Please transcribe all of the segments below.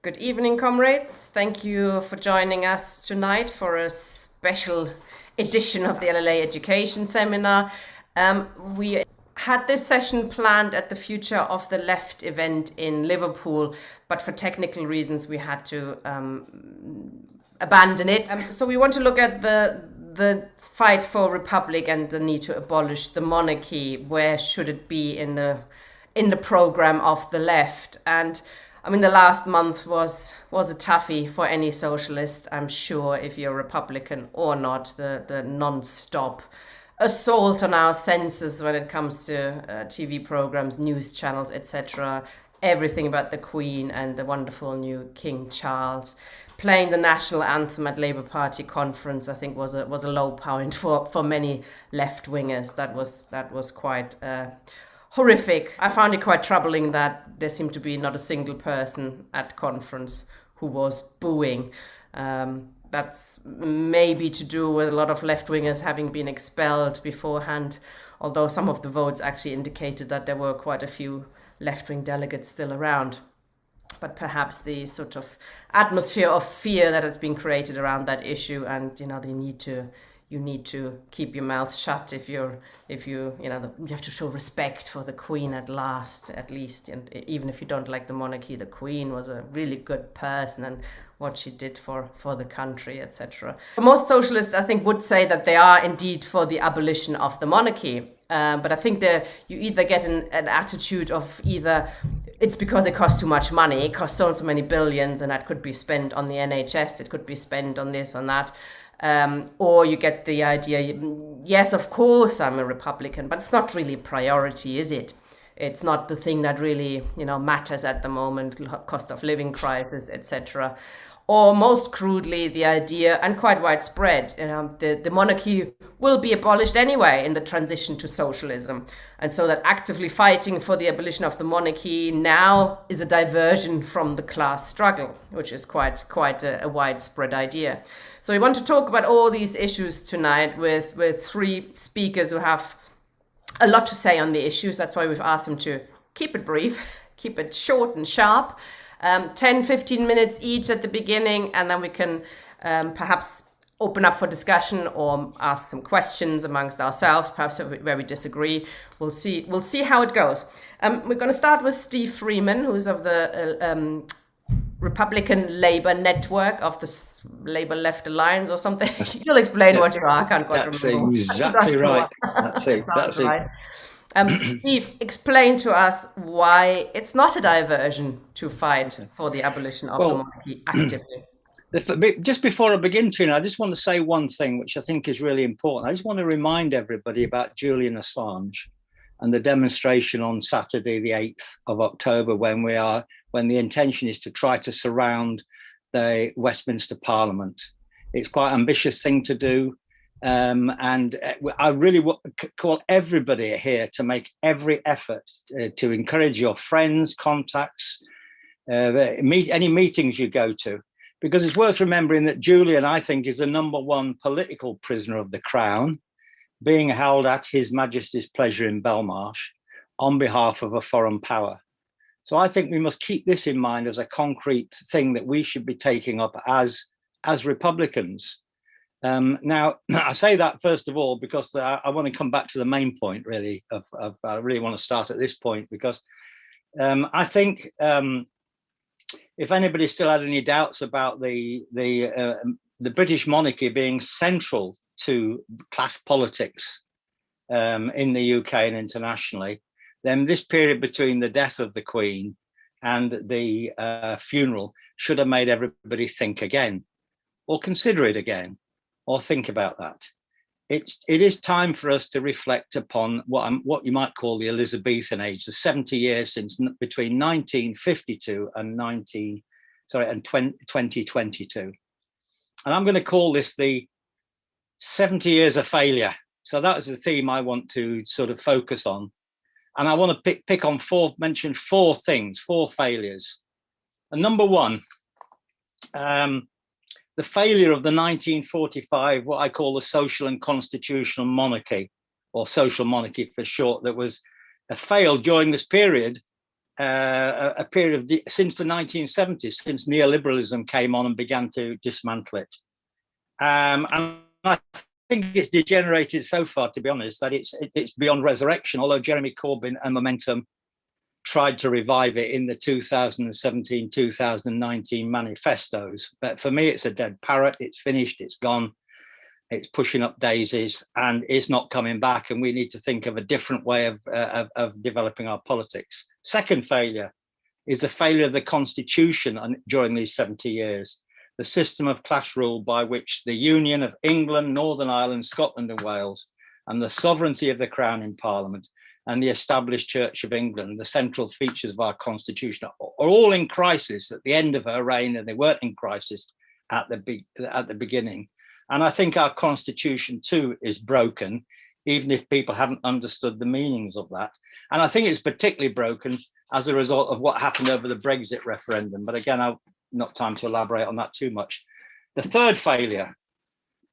Good evening, comrades. Thank you for joining us tonight for a special edition of the LLA Education Seminar. We had this session planned at the Future of the Left event in Liverpool, but for technical reasons we had to abandon it. So we want to look at the fight for republic and the need to abolish the monarchy. Where should it be in the program of the left? And I mean, the last month was a toughie for any socialist, I'm sure, if you're Republican or not. The non-stop assault on our senses when it comes to TV programs, news channels, etc. Everything about the Queen and the wonderful new King Charles. Playing the national anthem at Labour Party conference, I think, was a low point for many left-wingers. That was quite horrific. I found it quite troubling that there seemed to be not a single person at conference who was booing. That's maybe to do with a lot of left-wingers having been expelled beforehand, although some of the votes actually indicated that there were quite a few left-wing delegates still around. But perhaps the sort of atmosphere of fear that has been created around that issue, and you need to keep your mouth shut you have to show respect for the Queen at least, and even if you don't like the monarchy, the Queen was a really good person and what she did for the country, etc. Most socialists, I think, would say that they are indeed for the abolition of the monarchy. But I think that you either get an attitude of either it's because it costs too much money, it costs so many billions, and that could be spent on the NHS, it could be spent on this, on that. Or you get the idea, yes, of course I'm a Republican, but it's not really a priority, is it? It's not the thing that really, matters at the moment, cost of living crisis, etc. Or most crudely, the idea, and quite widespread, the monarchy will be abolished anyway in the transition to socialism. And so that actively fighting for the abolition of the monarchy now is a diversion from the class struggle, which is quite a widespread idea. So we want to talk about all these issues tonight with three speakers who have a lot to say on the issues. That's why we've asked them to keep it brief, keep it short and sharp. 10, 15 minutes each at the beginning, and then we can perhaps open up for discussion or ask some questions amongst ourselves, perhaps where we disagree. We'll see how it goes. We're going to start with Steve Freeman, who's of the Republican Labour Network of the Labour Left Alliance or something. You'll explain what you are. I can't quite remember. That's exactly right. That's it. That's right. Steve, explain to us why it's not a diversion to fight for the abolition of the monarchy actively. Just before I begin, Tina, I just want to say one thing which I think is really important. I just want to remind everybody about Julian Assange and the demonstration on Saturday, the 8th of October, when the intention is to try to surround the Westminster Parliament. It's quite an ambitious thing to do. And I really call everybody here to make every effort to encourage your friends, contacts, any meetings you go to, because it's worth remembering that Julian, I think, is the #1 political prisoner of the Crown, being held at His Majesty's pleasure in Belmarsh on behalf of a foreign power. So I think we must keep this in mind as a concrete thing that we should be taking up as Republicans. Now, I say that first of all because I want to come back to the main point, really. I really want to start at this point because I think if anybody still had any doubts about the British monarchy being central to class politics in the UK and internationally, then this period between the death of the Queen and the funeral should have made everybody think again, or consider it again, or think about that. It is time for us to reflect upon what you might call the Elizabethan age, the 70 years since between 1952 and 2022. And I'm going to call this the 70 years of failure. So that is the theme I want to sort of focus on. And I want to mention four things, four failures. And number one, the failure of the 1945, what I call the social and constitutional monarchy, or social monarchy for short, that was failed during this period a period of since the 1970s, since neoliberalism came on and began to dismantle it. And I think it's degenerated so far, to be honest, that it's beyond resurrection, although Jeremy Corbyn and Momentum tried to revive it in the 2017-2019 manifestos. But for me, it's a dead parrot. It's finished. It's gone. It's pushing up daisies, and it's not coming back. And we need to think of a different way of developing our politics. Second failure is the failure of the Constitution during these 70 years. The system of class rule by which the Union of England, Northern Ireland, Scotland and Wales, and the sovereignty of the Crown in Parliament and the established Church of England, the central features of our Constitution, are all in crisis at the end of her reign, and they weren't in crisis at the beginning. And I think our Constitution too is broken, even if people haven't understood the meanings of that. And I think it's particularly broken as a result of what happened over the Brexit referendum. But again, I've not time to elaborate on that too much. The third failure,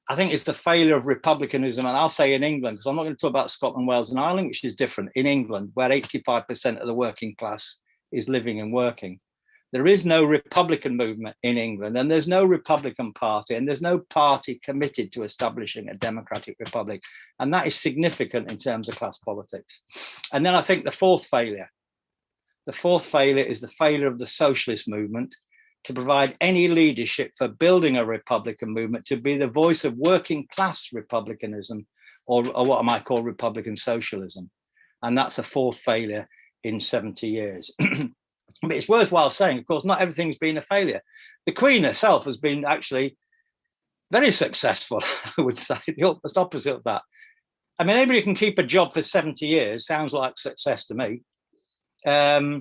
I think, is the failure of republicanism. And I'll say in England, because I'm not going to talk about Scotland, Wales and Ireland, which is different. In England, where 85% of the working class is living and working, there is no Republican movement in England, and there's no Republican Party, and there's no party committed to establishing a democratic republic. And that is significant in terms of class politics. And then I think the fourth failure is the failure of the socialist movement to provide any leadership for building a Republican movement, to be the voice of working class republicanism, or what I might call Republican socialism. And that's a fourth failure in 70 years. But it's worthwhile saying, of course, not everything's been a failure. The Queen herself has been actually very successful, I would say, the opposite of that. I mean, anybody who can keep a job for 70 years sounds like success to me. The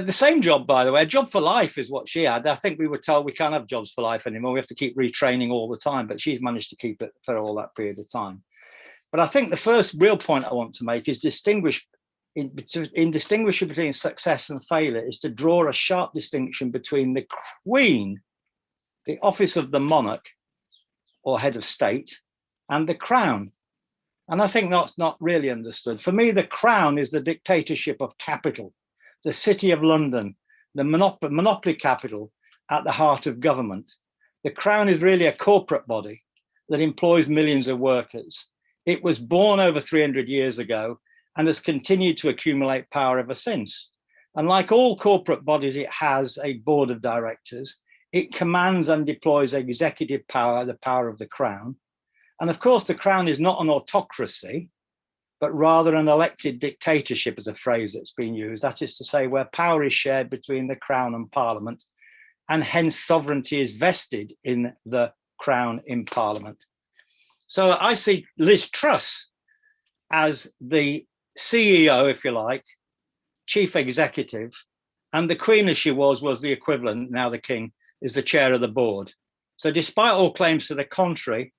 same job, by the way, a job for life is what she had. I think we were told we can't have jobs for life anymore. We have to keep retraining all the time, but she's managed to keep it for all that period of time. But I think the first real point I want to make is in distinguishing between success and failure is to draw a sharp distinction between the Queen, the office of the monarch or head of state, and the Crown. And I think that's not really understood. For me, the Crown is the dictatorship of capital, the City of London, the monopoly capital at the heart of government. The Crown is really a corporate body that employs millions of workers. It was born over 300 years ago and has continued to accumulate power ever since. And like all corporate bodies, it has a board of directors. It commands and deploys executive power, the power of the Crown. And of course, the Crown is not an autocracy, but rather an elected dictatorship, is a phrase that's been used. That is to say, where power is shared between the Crown and Parliament, and hence sovereignty is vested in the Crown in Parliament. So I see Liz Truss as the CEO, if you like, chief executive, and the Queen, as she was the equivalent, now the King, is the chair of the board. So despite all claims to the contrary,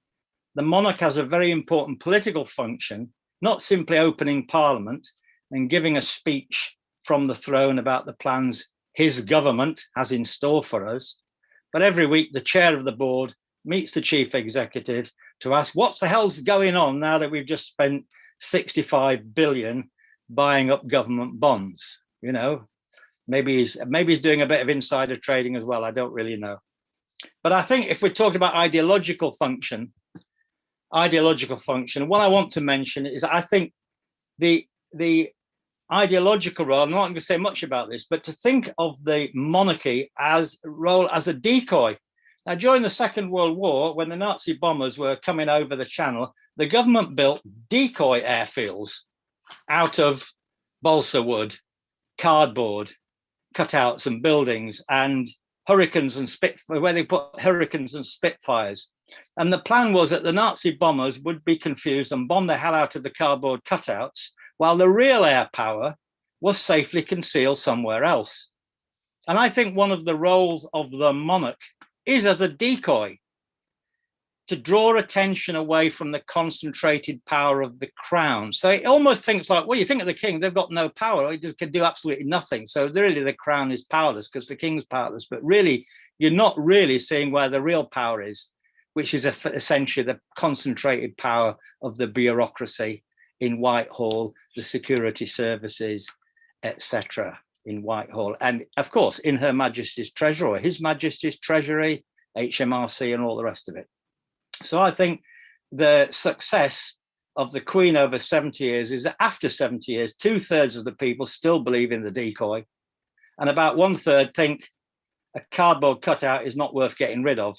the monarch has a very important political function, not simply opening Parliament and giving a speech from the throne about the plans his government has in store for us, but every week the chair of the board meets the chief executive to ask what's the hell's going on now that we've just spent 65 billion buying up government bonds. You know, maybe he's doing a bit of insider trading as well. I don't really know. But I think if we're talking about ideological function, what I want to mention is I think the ideological role, I'm not going to say much about this, but to think of the monarchy as role as a decoy. Now, during the Second World War, when the Nazi bombers were coming over the Channel, the government built decoy airfields out of balsa wood, cardboard, cutouts and buildings, and Hurricanes and where they put Hurricanes and Spitfires. And the plan was that the Nazi bombers would be confused and bomb the hell out of the cardboard cutouts, while the real air power was safely concealed somewhere else. And I think one of the roles of the monarch is as a decoy, to draw attention away from the concentrated power of the Crown. So it almost thinks like, well, you think of the King, they've got no power, he just can do absolutely nothing. So really the Crown is powerless because the King's powerless, but really you're not really seeing where the real power is, which is essentially the concentrated power of the bureaucracy in Whitehall, the security services, etc. in Whitehall. And of course, in Her Majesty's Treasury, or His Majesty's Treasury, HMRC, and all the rest of it. So I think the success of the Queen over 70 years is that after 70 years, 2/3 of the people still believe in the decoy, and about 1/3 think a cardboard cutout is not worth getting rid of.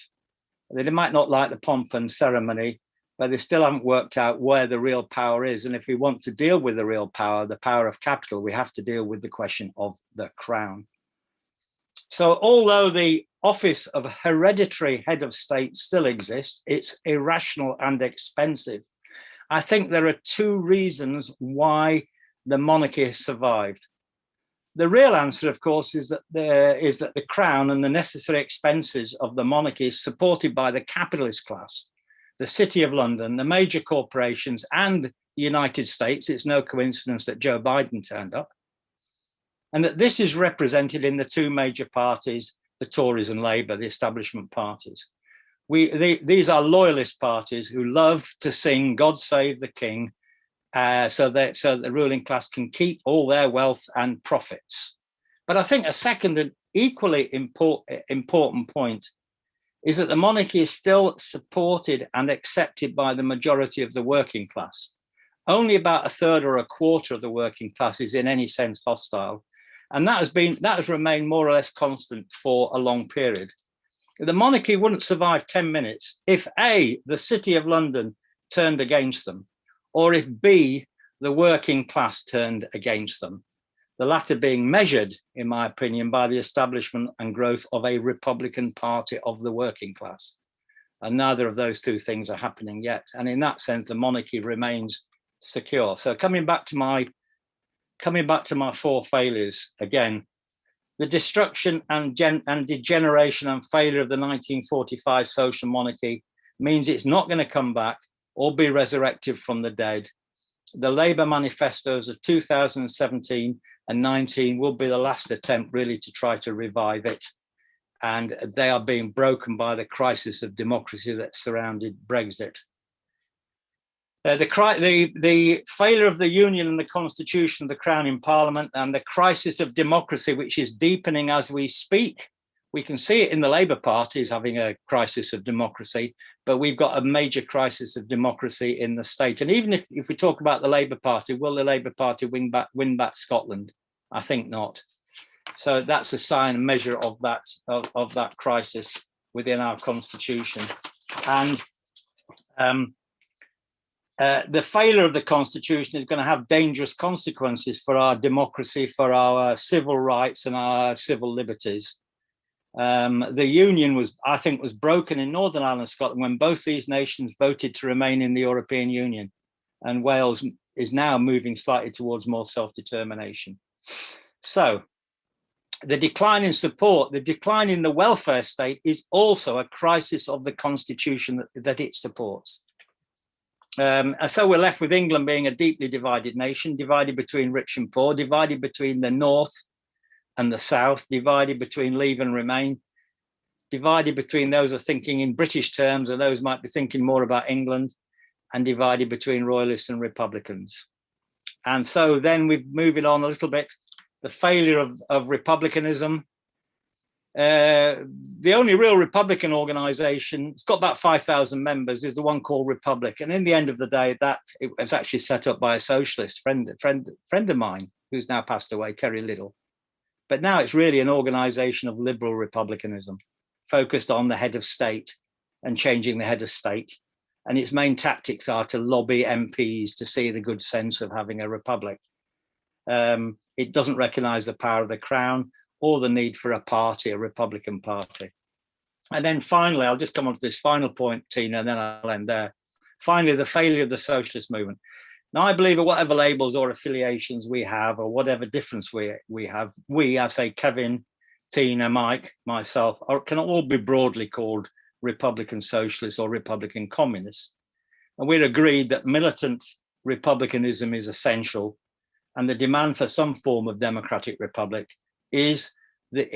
They might not like the pomp and ceremony, but they still haven't worked out where the real power is. And if we want to deal with the real power, the power of capital, we have to deal with the question of the crown. So although the office of hereditary head of state still exists, it's irrational and expensive. I think there are two reasons why the monarchy has survived. The real answer, of course, is that the crown and the necessary expenses of the monarchy is supported by the capitalist class, the City of London, the major corporations, and the United States. It's no coincidence that Joe Biden turned up. And that this is represented in the two major parties, the Tories and Labour, the establishment parties. These are loyalist parties who love to sing God Save the King, so that the ruling class can keep all their wealth and profits. But I think a second and equally important point is that the monarchy is still supported and accepted by the majority of the working class. Only about 1/3 or 1/4 of the working class is in any sense hostile. And that has remained more or less constant for a long period. The monarchy wouldn't survive 10 minutes if A, the City of London turned against them, or if B, the working class turned against them. The latter being measured, in my opinion, by the establishment and growth of a Republican Party of the working class. And neither of those two things are happening yet. And in that sense, the monarchy remains secure. So coming back to my four failures again, the destruction and degeneration and failure of the 1945 social monarchy means it's not going to come back or be resurrected from the dead. The Labour manifestos of 2017 and 19 will be the last attempt really to try to revive it. And they are being broken by the crisis of democracy that surrounded Brexit. The failure of the Union and the Constitution of the Crown in Parliament, and the crisis of democracy, which is deepening as we speak. We can see it in the Labour Party is having a crisis of democracy, but we've got a major crisis of democracy in the state. And even if we talk about the Labour Party, will the Labour Party win back Scotland? I think not. So that's a sign and measure of that crisis within our constitution. And the failure of the constitution is going to have dangerous consequences for our democracy, for our civil rights and our civil liberties. The union was broken in Northern Ireland and Scotland when both these nations voted to remain in the European Union, and Wales is now moving slightly towards more self-determination. So the decline in support, the decline in the welfare state is also a crisis of the constitution that it supports. And so we're left with England being a deeply divided nation, divided between rich and poor, divided between the north and the south, divided between Leave and Remain, divided between those who are thinking in British terms and those might be thinking more about England, and divided between royalists and republicans. And so then we're moving on a little bit, the failure of republicanism. The only real Republican organization, it's got about 5,000 members, is the one called Republic. And in the end of the day, that it was actually set up by a socialist friend of mine who's now passed away, Terry Liddell. But now it's really an organization of liberal republicanism, focused on the head of state and changing the head of state. And its main tactics are to lobby MPs to see the good sense of having a republic. It doesn't recognize the power of the crown or the need for a party, a Republican Party. And then finally, I'll just come on to this final point, Tina, and then I'll end there. Finally, the failure of the socialist movement. Now, I believe that whatever labels or affiliations we have, or whatever difference we have, I say Kevin, Tina, Mike, myself, can all be broadly called Republican Socialists or Republican Communists. And we're agreed that militant republicanism is essential, and the demand for some form of democratic republic is the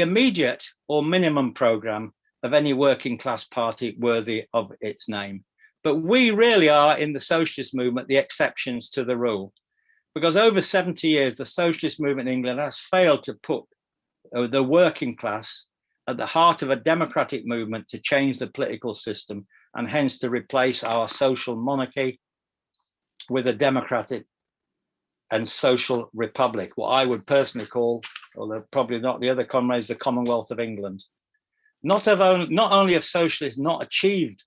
immediate or minimum program of any working class party worthy of its name. But we really are, in the socialist movement, the exceptions to the rule. because over 70 years, the socialist movement in England has failed to put the working class at the heart of a democratic movement to change the political system, and hence to replace our social monarchy with a democratic and social republic, what I would personally call, although probably not the other comrades, the Commonwealth of England. Not only have socialists not achieved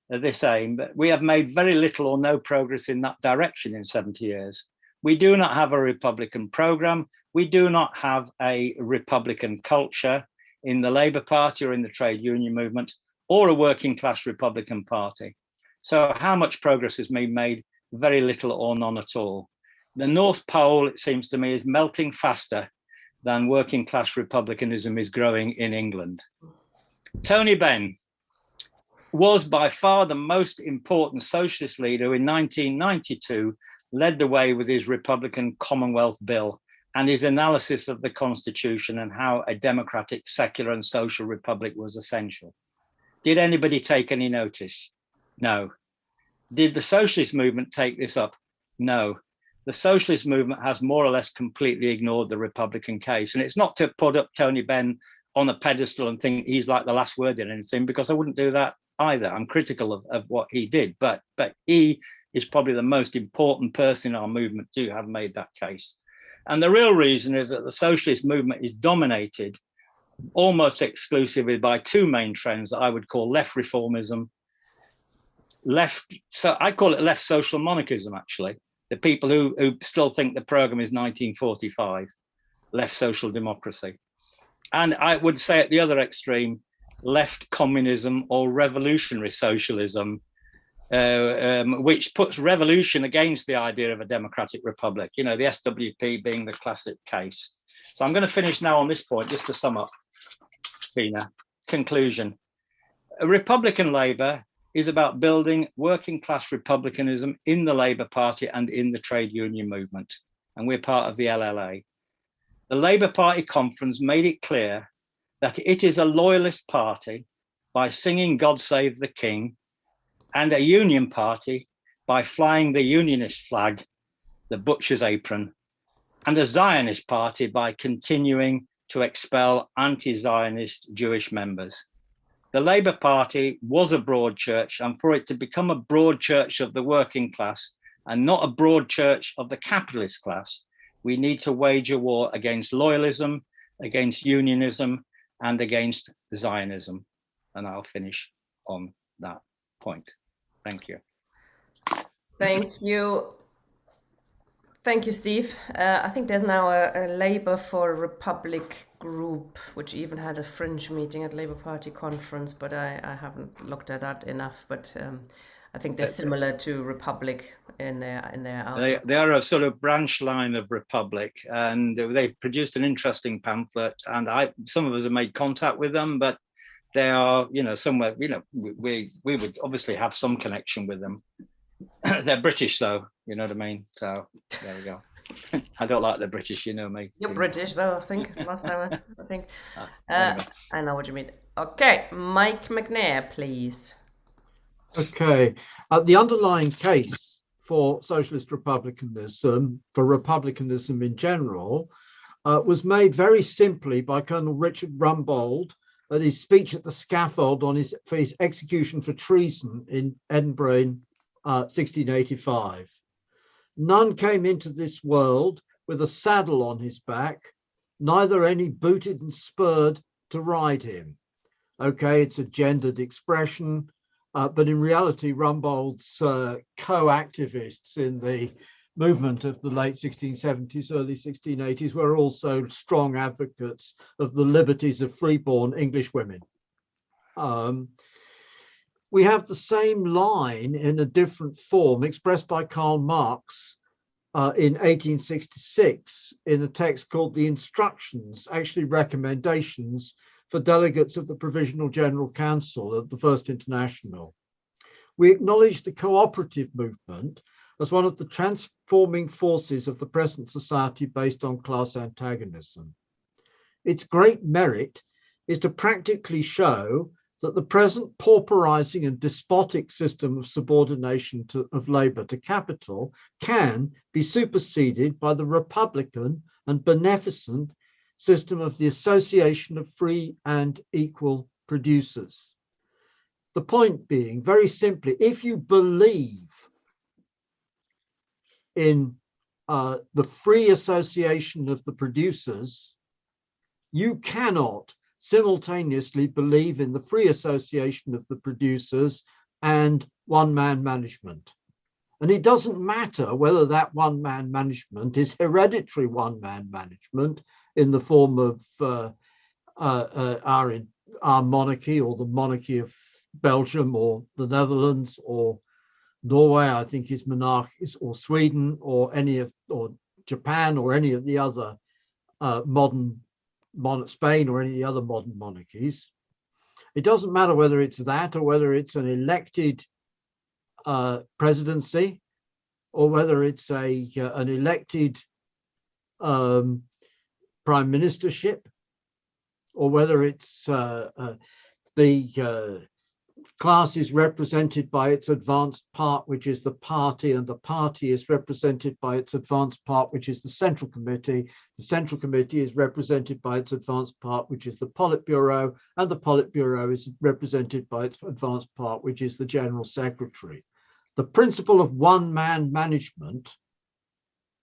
this aim, but we have made very little or no progress in that direction in 70 years. We do not have a Republican program. We do not have a Republican culture in the Labour Party or in the trade union movement, or a working class Republican Party. So how much progress has been made? Very little or none at all. The North Pole, it seems to me, is melting faster than working class republicanism is growing in England. Tony Benn was by far the most important socialist leader who in 1992 led the way with his Republican Commonwealth Bill and his analysis of the Constitution and how a democratic, secular and social republic was essential. Did anybody take any notice? No. Did the socialist movement take this up? No. The socialist movement has more or less completely ignored the Republican case. And it's not to put up Tony Benn on a pedestal and think he's like the last word in anything, because I wouldn't do that either. I'm critical of what he did, but he is probably the most important person in our movement to have made that case. And the real reason is that the socialist movement is dominated almost exclusively by two main trends that I would call left reformism, so I call it left social monarchism, actually. The people who still think the program is 1945, left social democracy. And I would say at the other extreme, left communism or revolutionary socialism, which puts revolution against the idea of a democratic republic, you know, the SWP being the classic case. So I'm going to finish now on this point, just to sum up, Tina. Conclusion. A Republican Labour is about building working class republicanism in the Labour Party and in the trade union movement. And we're part of the LLA. The Labour Party conference made it clear that it is a loyalist party by singing God Save the King, and a union party by flying the unionist flag, the butcher's apron, and a Zionist party by continuing to expel anti-Zionist Jewish members. The Labour Party was a broad church, and for it to become a broad church of the working class and not a broad church of the capitalist class, we need to wage a war against loyalism, against unionism, and against Zionism. And I'll finish on that point. Thank you. Thank you. Thank you, Steve. I think there's now a Labour for Republic group, which even had a fringe meeting at Labour Party conference, but I haven't looked at that enough. But I think they're similar to Republic in their outlook. They are a sort of branch line of Republic, and they produced an interesting pamphlet. And some of us have made contact with them, but they are, you know, somewhere, you know, we would obviously have some connection with them. They're British, though, you know what I mean? So there we go. I don't like the British, you know me. You're British, though, I think. Last time, I think. Anyway. I know what you mean. Okay, Mike Macnair, please. Okay. The underlying case for socialist republicanism, for republicanism in general, was made very simply by Colonel Richard Rumbold at his speech at the scaffold for his execution for treason in Edinburgh in 1685. None came into this world with a saddle on his back, neither any booted and spurred to ride him. Okay, it's a gendered expression, but in reality, Rumbold's co-activists in the movement of the late 1670s, early 1680s were also strong advocates of the liberties of freeborn English women. We have the same line in a different form expressed by Karl Marx in 1866 in a text called The Instructions, actually recommendations for delegates of the Provisional General Council of the First International. We acknowledge the cooperative movement as one of the transforming forces of the present society based on class antagonism. Its great merit is to practically show that the present pauperizing and despotic system of subordination of labor to capital can be superseded by the republican and beneficent system of the association of free and equal producers. The point being, very simply, if you believe in the free association of the producers, you cannot simultaneously believe in the free association of the producers and one-man management. And it doesn't matter whether that one-man management is hereditary one-man management in the form of our monarchy, or the monarchy of Belgium or the Netherlands or Norway, I think is monarchies, or Sweden, or or Japan, or any of the other Spain, or any of the other modern monarchies. It doesn't matter whether it's that, or whether it's an elected presidency, or whether it's an elected prime ministership, or whether it's the class is represented by its advanced part, which is the party, and the party is represented by its advanced part, which is the Central Committee. The Central Committee is represented by its advanced part, which is the Politburo, and the Politburo is represented by its advanced part, which is the General Secretary. The principle of one-man management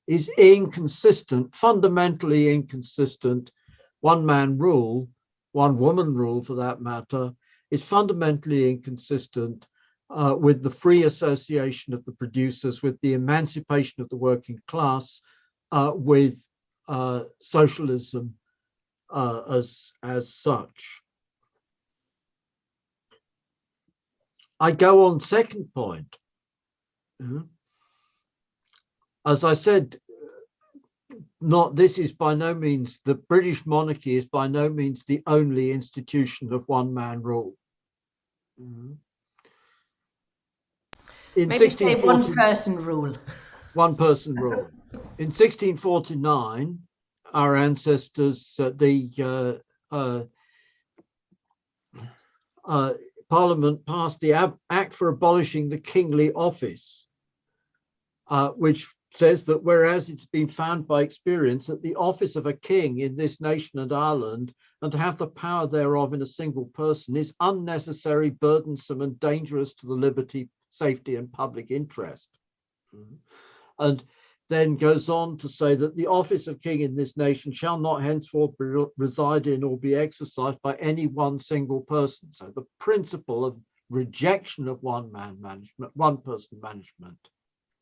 is inconsistent, fundamentally inconsistent. One-man rule, one-woman rule for that matter, is fundamentally inconsistent with the free association of the producers, with the emancipation of the working class, with socialism as such. I go on second point. As I said, this is by no means, the British monarchy is by no means the only institution of one-man rule. Maybe say one-person rule. One-person rule. In 1649, our ancestors, Parliament passed the Act for Abolishing the Kingly Office, which says that whereas it's been found by experience that the office of a king in this nation and Ireland, and to have the power thereof in a single person, is unnecessary, burdensome, and dangerous to the liberty, safety, and public interest. And then goes on to say that the office of king in this nation shall not henceforth reside in or be exercised by any one single person. So the principle of rejection of one-man management, one-person management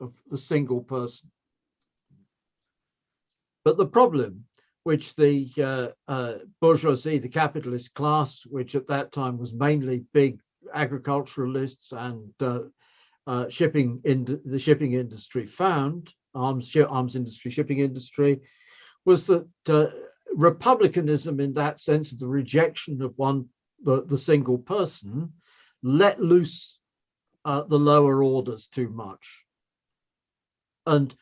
of the single person. But the problem which the bourgeoisie, the capitalist class, which at that time was mainly big agriculturalists and the shipping industry found, arms industry, shipping industry, was that republicanism, in that sense of the rejection of the single person, let loose the lower orders too much. And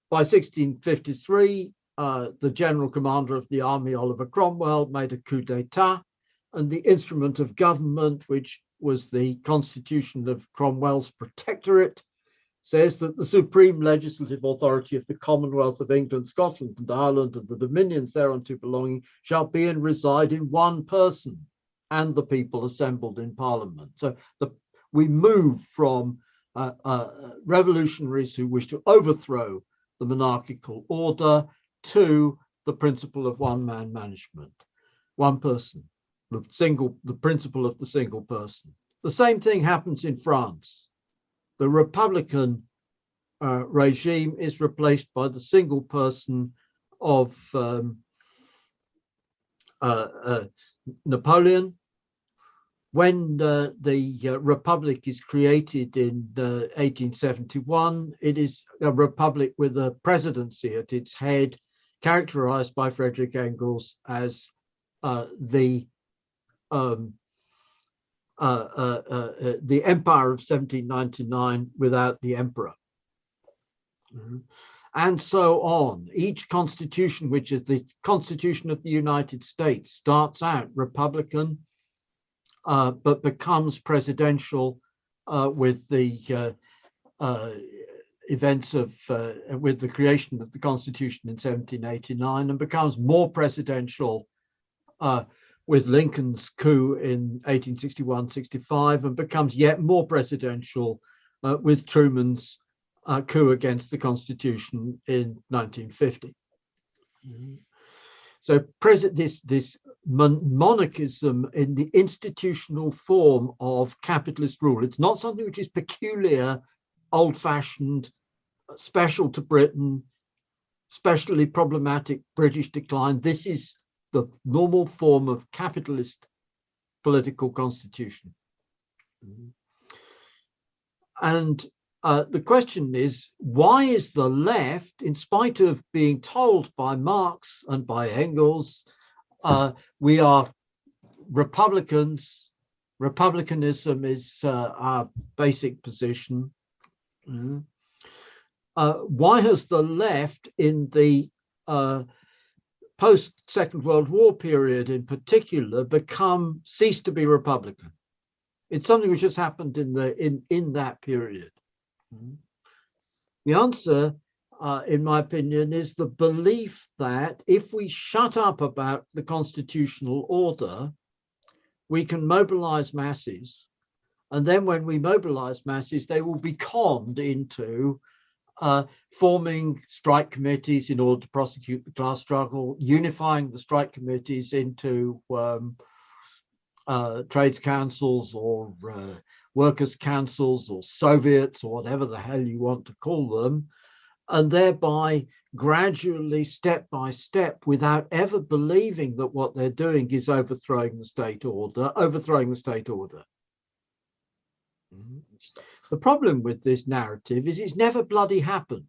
by 1653, the general commander of the army, Oliver Cromwell, made a coup d'etat, and the instrument of government, which was the constitution of Cromwell's protectorate, says that the supreme legislative authority of the Commonwealth of England, Scotland, and Ireland, and the dominions thereunto belonging, shall be and reside in one person, and the people assembled in Parliament. So we move from revolutionaries who wish to overthrow the monarchical order to the principle of one-man management, one person, the principle of the single person. The same thing happens in France. The Republican regime is replaced by the single person of Napoleon. When the Republic is created in 1871, it is a republic with a presidency at its head, characterized by Frederick Engels as the Empire of 1799 without the emperor. And so on. Each constitution, which is the Constitution of the United States, starts out republican, but becomes presidential with the events of with the creation of the Constitution in 1789, and becomes more presidential with Lincoln's coup in 1861-65, and becomes yet more presidential with Truman's coup against the Constitution in 1950. So this monarchism in the institutional form of capitalist rule, it's not something which is peculiar, old-fashioned, special to Britain, especially problematic British decline. This is the normal form of capitalist political constitution. And the question is, why is the left, in spite of being told by Marx and by Engels, we are Republicans, republicanism is our basic position, why has the left in the post-Second World War period in particular ceased to be Republican? It's something which has happened in that period. The answer, in my opinion, is the belief that if we shut up about the constitutional order, we can mobilize masses. And then when we mobilize masses, they will be conned into forming strike committees in order to prosecute the class struggle, unifying the strike committees into trades councils or workers' councils or Soviets or whatever the hell you want to call them, and thereby gradually, step by step, without ever believing that what they're doing is overthrowing the state order. The problem with this narrative is it's never bloody happened.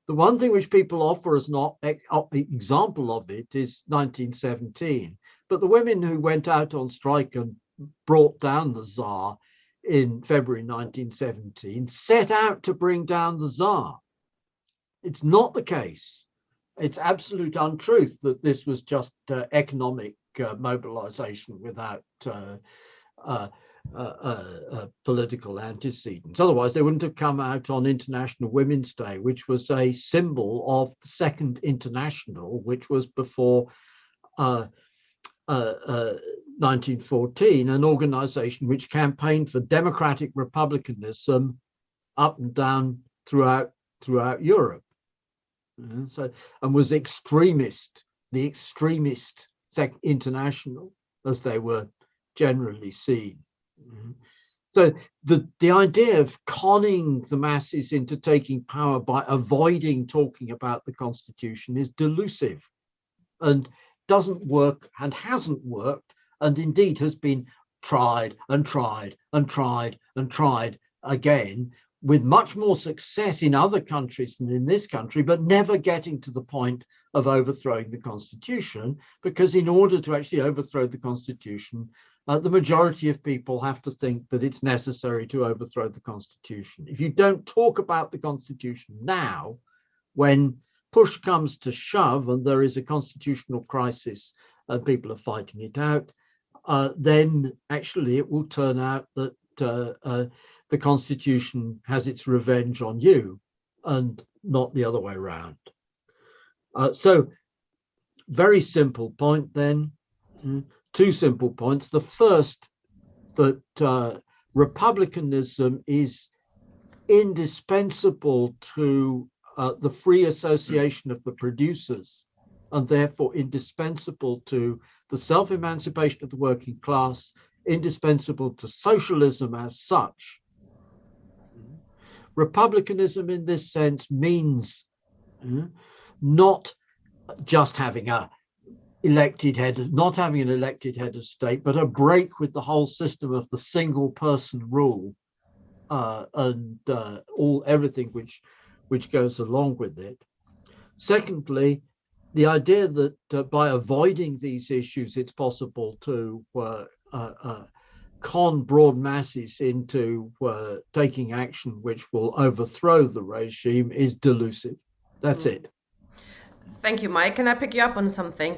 The one thing which people offer as an example of it is 1917. But the women who went out on strike and brought down the Tsar in February 1917 set out to bring down the Tsar. It's not the case. It's absolute untruth that this was just economic mobilization without political antecedents. Otherwise, they wouldn't have come out on International Women's Day, which was a symbol of the Second International, which was before 1914, an organization which campaigned for democratic republicanism up and down throughout Europe. And was the extremist international, as they were generally seen. So the idea of conning the masses into taking power by avoiding talking about the Constitution is delusive and doesn't work and hasn't worked, and indeed has been tried and tried and tried and tried again, with much more success in other countries than in this country, but never getting to the point of overthrowing the Constitution, because in order to actually overthrow the Constitution, the majority of people have to think that it's necessary to overthrow the Constitution. If you don't talk about the Constitution now, when push comes to shove and there is a constitutional crisis and people are fighting it out, then actually it will turn out that the Constitution has its revenge on you and not the other way around. So very simple point then. Two simple points. The first, that republicanism is indispensable to the free association of the producers, and therefore indispensable to the self-emancipation of the working class, indispensable to socialism as such. Republicanism in this sense means not just having an elected head of state, but a break with the whole system of the single person rule and everything which goes along with it. Secondly, the idea that by avoiding these issues, it's possible to con broad masses into taking action which will overthrow the regime is delusive. That's it. Thank you, Mike. Can I pick you up on something?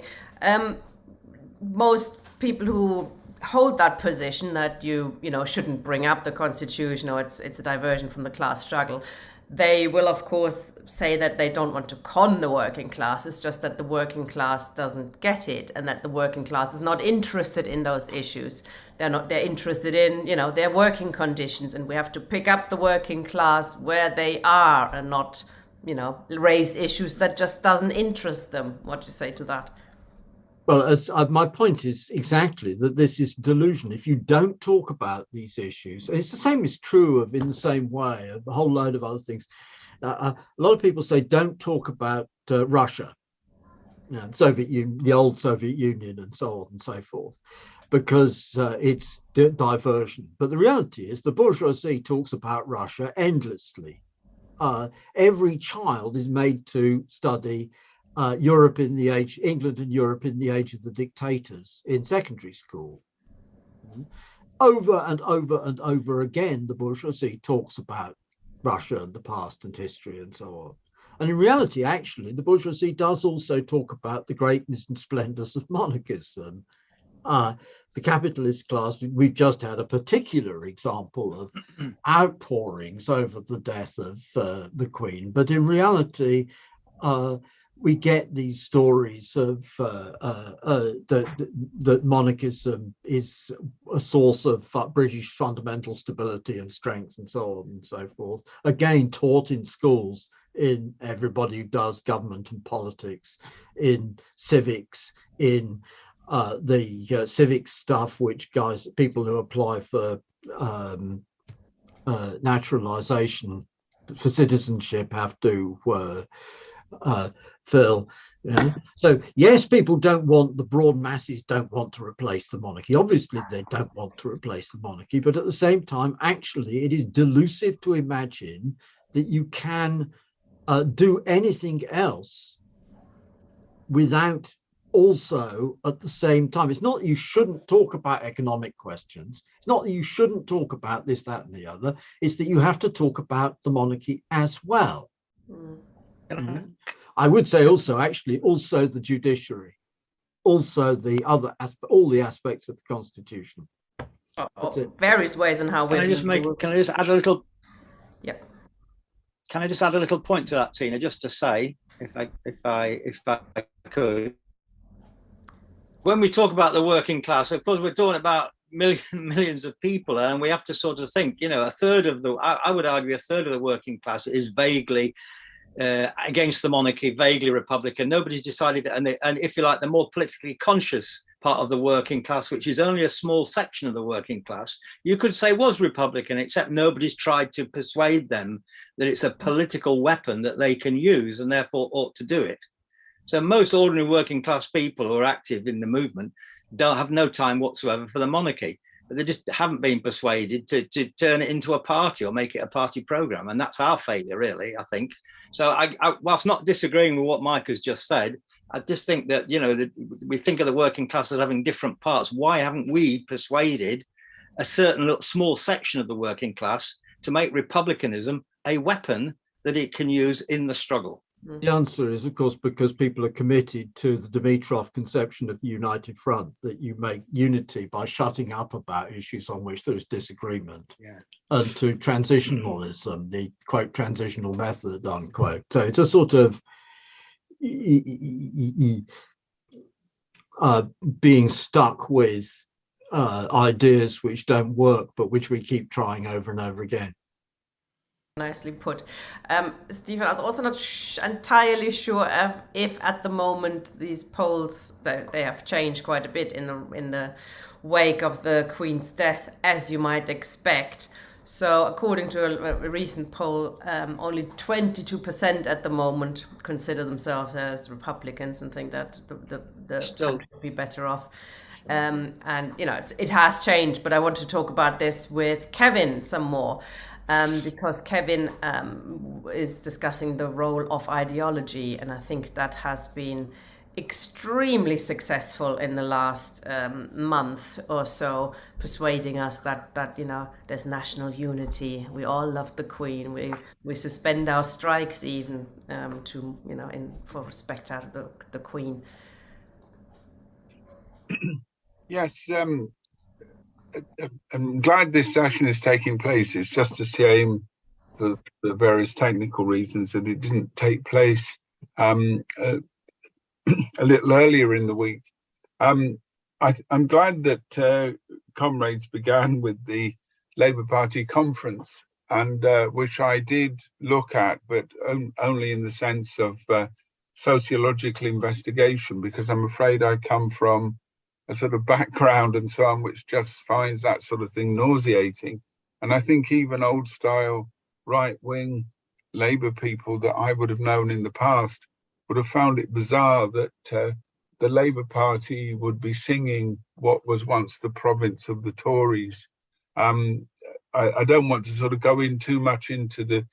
Most people who hold that position that you shouldn't bring up the constitution, or it's a diversion from the class struggle, they will of course say that they don't want to con the working class. It's just that the working class doesn't get it, and that the working class is not interested in those issues. They're interested in their working conditions, and we have to pick up the working class where they are and not raise issues that just doesn't interest them. What do you say to that? Well, my point is exactly that this is delusion. If you don't talk about these issues, and it's the same is true of, in the same way, a whole load of other things. A lot of people say don't talk about Russia, the old Soviet Union, and so on and so forth, because it's diversion. But the reality is the bourgeoisie talks about Russia endlessly. Every child is made to study England and Europe in the age of the dictators in secondary school. Over and over and over again, the bourgeoisie talks about Russia and the past and history and so on. And in reality, actually, the bourgeoisie does also talk about the greatness and splendors of monarchism. The capitalist class, we've just had a particular example of outpourings over the death of the Queen. But in reality, we get these stories of that monarchism is a source of British fundamental stability and strength and so on and so forth. Again, taught in schools, in everybody who does government and politics, in civics, in the civic stuff, which people who apply for naturalization, for citizenship, have to fill. So yes, people don't want, the broad masses don't want to replace the monarchy. Obviously they don't want to replace the monarchy, but at the same time, actually it is delusive to imagine that you can do anything else without also at the same time. It's not that you shouldn't talk about economic questions. It's not that you shouldn't talk about this, that, and the other. It's that you have to talk about the monarchy as well. I would say also the judiciary, also the other all the aspects of the constitution. Various ways in how can I just add a little? Yep. Can I just add a little point to that, Tina? Just to say, if I could, when we talk about the working class, of course we're talking about millions of people, and we have to sort of think, a third of I would argue a third of the working class is vaguely against the monarchy, vaguely Republican. Nobody's decided, and if you like, the more politically conscious part of the working class, which is only a small section of the working class, you could say was Republican, except nobody's tried to persuade them that it's a political weapon that they can use and therefore ought to do it. So most ordinary working class people who are active in the movement don't have no time whatsoever for the monarchy, but they just haven't been persuaded to turn it into a party or make it a party program. And that's our failure, really, I think. So I whilst not disagreeing with what Mike has just said, I just think that, we think of the working class as having different parts. Why haven't we persuaded a certain small section of the working class to make republicanism a weapon that it can use in the struggle? The answer is, of course, because people are committed to the Dimitrov conception of the United Front, that you make unity by shutting up about issues on which there is disagreement, and to transitionalism, the quote transitional method unquote. So it's a sort of being stuck with ideas which don't work, but which we keep trying over and over again. Nicely put. Stephen, I was also not entirely sure if at the moment these polls, they have changed quite a bit in the wake of the Queen's death, as you might expect. So according to a recent poll, only 22% at the moment consider themselves as Republicans and think that the country would be better off. And it has changed, but I want to talk about this with Kevin some more. Because Kevin is discussing the role of ideology, and I think that has been extremely successful in the last month or so, persuading us that there's national unity. We all love the Queen. We suspend our strikes even for respect out of the Queen. Yes. I'm glad this session is taking place. It's just a shame for the various technical reasons that it didn't take place a little earlier in the week. I'm glad that comrades began with the Labour Party conference, and which I did look at, but only in the sense of sociological investigation, because I'm afraid I come from a sort of background and so on, which just finds that sort of thing nauseating. And I think even old style right-wing Labour people that I would have known in the past would have found it bizarre that the Labour Party would be singing what was once the province of the Tories. I don't want to sort of go in too much into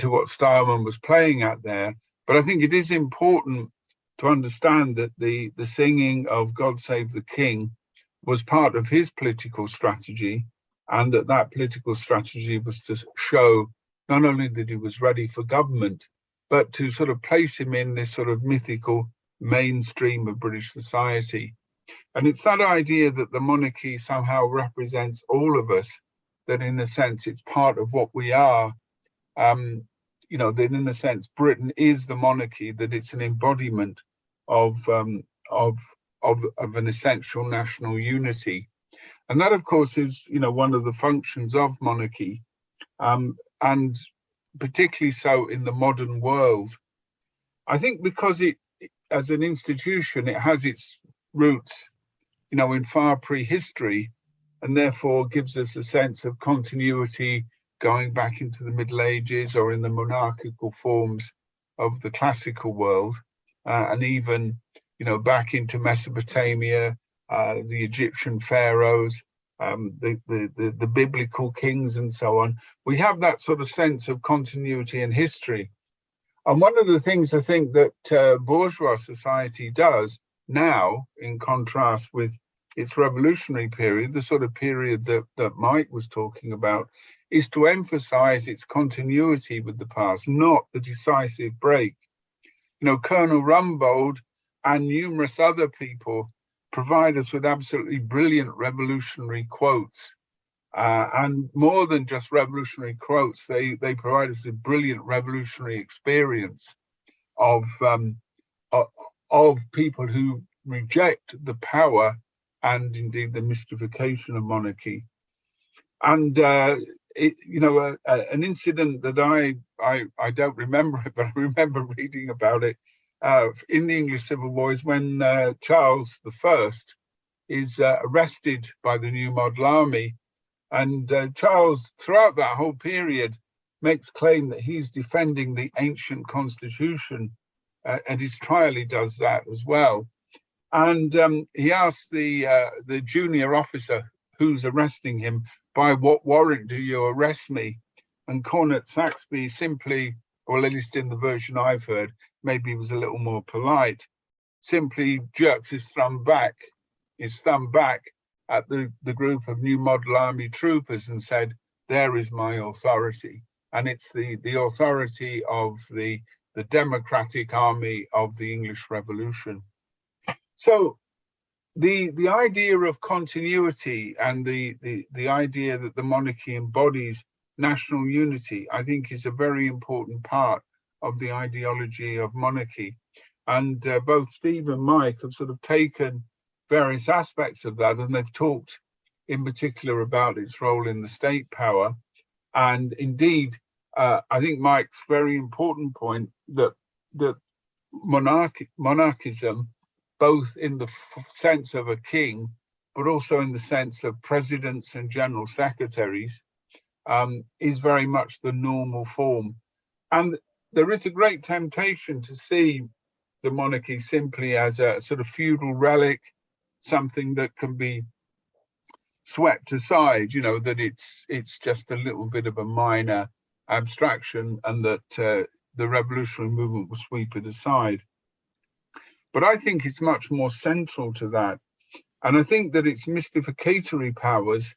what Starman was playing at there, but I think it is important to understand that the singing of God Save the King was part of his political strategy, and that political strategy was to show not only that he was ready for government, but to sort of place him in this sort of mythical mainstream of British society. And it's that idea that the monarchy somehow represents all of us, that in a sense it's part of what we are. That in a sense Britain is the monarchy, that it's an embodiment of an essential national unity. And that, of course, is one of the functions of monarchy, and particularly so in the modern world. I think because it, as an institution, it has its roots, in far prehistory, and therefore gives us a sense of continuity going back into the Middle Ages or in the monarchical forms of the classical world, and even, back into Mesopotamia, the Egyptian pharaohs, the biblical kings and so on. We have that sort of sense of continuity in history. And one of the things I think that bourgeois society does now, in contrast with its revolutionary period, the sort of period that Mike was talking about, is to emphasize its continuity with the past, not the decisive break. Colonel Rumbold and numerous other people provide us with absolutely brilliant revolutionary quotes. And more than just revolutionary quotes, they provide us with brilliant revolutionary experience of people who reject the power and indeed the mystification of monarchy. And an incident that I don't remember it, but I remember reading about it in the English Civil War, is when Charles I is arrested by the New Model Army. And Charles, throughout that whole period, makes claim that he's defending the ancient constitution. At his trial, he does that as well. And he asks the junior officer who's arresting him, "By what warrant do you arrest me?" And Cornet Saxby simply, or at least in the version I've heard, maybe he was a little more polite, simply jerks his thumb back at the group of New Model Army troopers and said, "There is my authority." And it's the authority of the democratic army of the English Revolution. So the idea of continuity and the idea that the monarchy embodies national unity, I think, is a very important part of the ideology of monarchy. And both Steve and Mike have sort of taken various aspects of that, and they've talked in particular about its role in the state power. And indeed, I think Mike's very important point that monarchism, both in the sense of a king, but also in the sense of presidents and general secretaries, is very much the normal form. And there is a great temptation to see the monarchy simply as a sort of feudal relic, something that can be swept aside, that it's just a little bit of a minor abstraction, and that the revolutionary movement will sweep it aside. But I think it's much more central to that. And I think that its mystificatory powers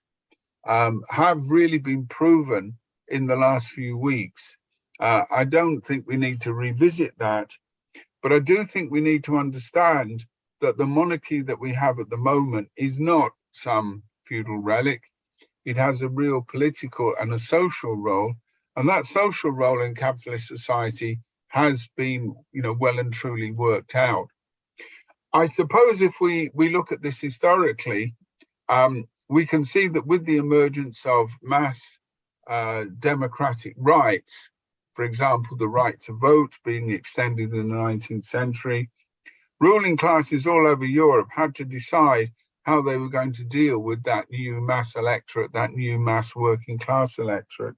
have really been proven in the last few weeks. I don't think we need to revisit that, but I do think we need to understand that the monarchy that we have at the moment is not some feudal relic. It has a real political and a social role, and that social role in capitalist society has been, well and truly worked out. I suppose if we look at this historically, we can see that with the emergence of mass democratic rights, for example, the right to vote being extended in the 19th century, ruling classes all over Europe had to decide how they were going to deal with that new mass electorate, that new mass working class electorate.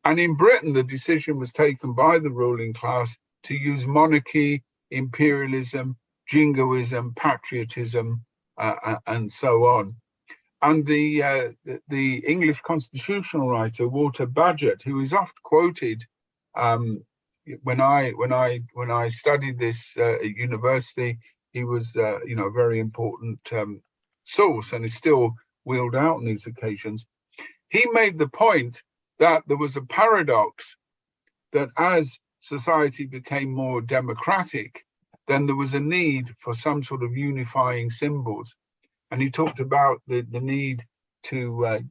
And in Britain, the decision was taken by the ruling class to use monarchy, imperialism, jingoism, patriotism, and so on. And the English constitutional writer Walter Bagehot, who is oft quoted when I studied this at university, he was a very important source and is still wheeled out on these occasions. He made the point that there was a paradox that as society became more democratic, then there was a need for some sort of unifying symbols. And he talked about the need to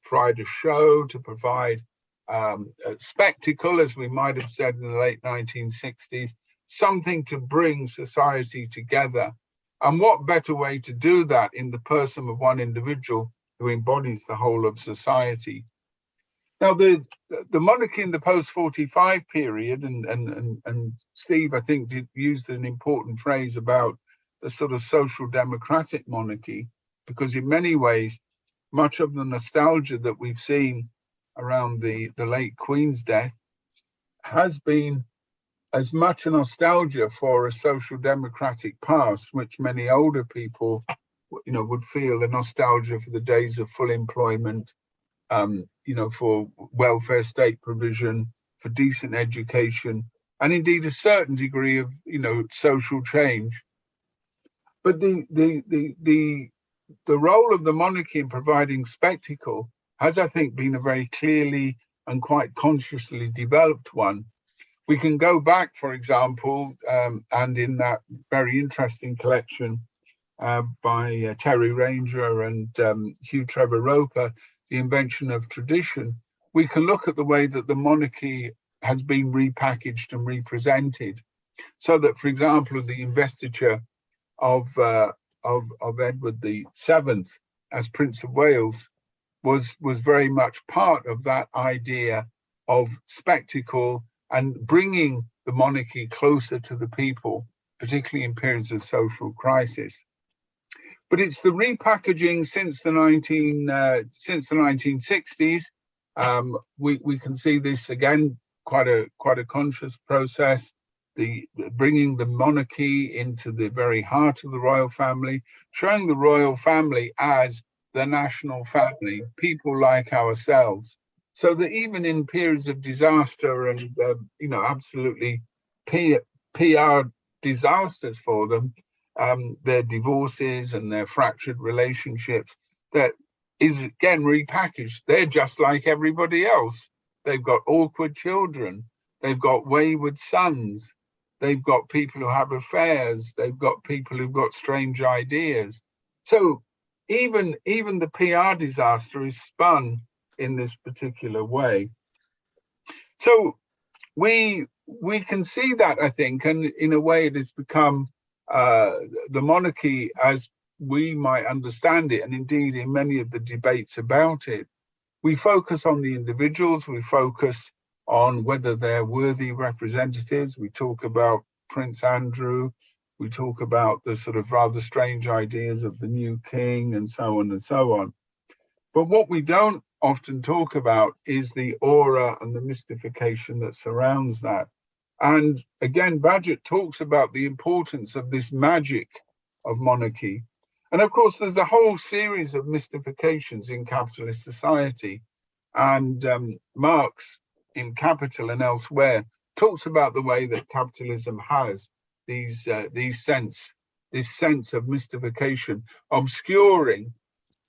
provide a show, to provide a spectacle, as we might have said in the late 1960s, something to bring society together. And what better way to do that in the person of one individual who embodies the whole of society? Now, the monarchy in the post-45 period, and Steve, I think, used an important phrase about the sort of social democratic monarchy, because in many ways, much of the nostalgia that we've seen around the late Queen's death has been as much a nostalgia for a social democratic past, which many older people, would feel a nostalgia for the days of full employment, for welfare state provision, for decent education, and indeed a certain degree of, social change. But the role of the monarchy in providing spectacle has, I think, been a very clearly and quite consciously developed one. We can go back, for example, and in that very interesting collection by Terry Ranger and Hugh Trevor Roper, The Invention of Tradition, we can look at the way that the monarchy has been repackaged and represented. So that, for example, the investiture of Edward VII as Prince of Wales was very much part of that idea of spectacle and bringing the monarchy closer to the people, particularly in periods of social crisis. But it's the repackaging since the 1960s. We can see this again, quite a conscious process. The bringing the monarchy into the very heart of the royal family, showing the royal family as the national family, people like ourselves, so that even in periods of disaster and absolutely PR disasters for them, their divorces and their fractured relationships, that is again repackaged. They're just like everybody else. They've got awkward children. They've got wayward sons. They've got people who have affairs. They've got people who've got strange ideas. So even the PR disaster is spun in this particular way. So we can see that, I think, and in a way it has become the monarchy as we might understand it, and indeed in many of the debates about it, we focus on the individuals, we focus on whether they're worthy representatives. We talk about Prince Andrew, we talk about the sort of rather strange ideas of the new king and so on and so on. But what we don't often talk about is the aura and the mystification that surrounds that. And again, Bagehot talks about the importance of this magic of monarchy. And of course, there's a whole series of mystifications in capitalist society. And Marx, in Capital and elsewhere, talks about the way that capitalism has this sense of mystification,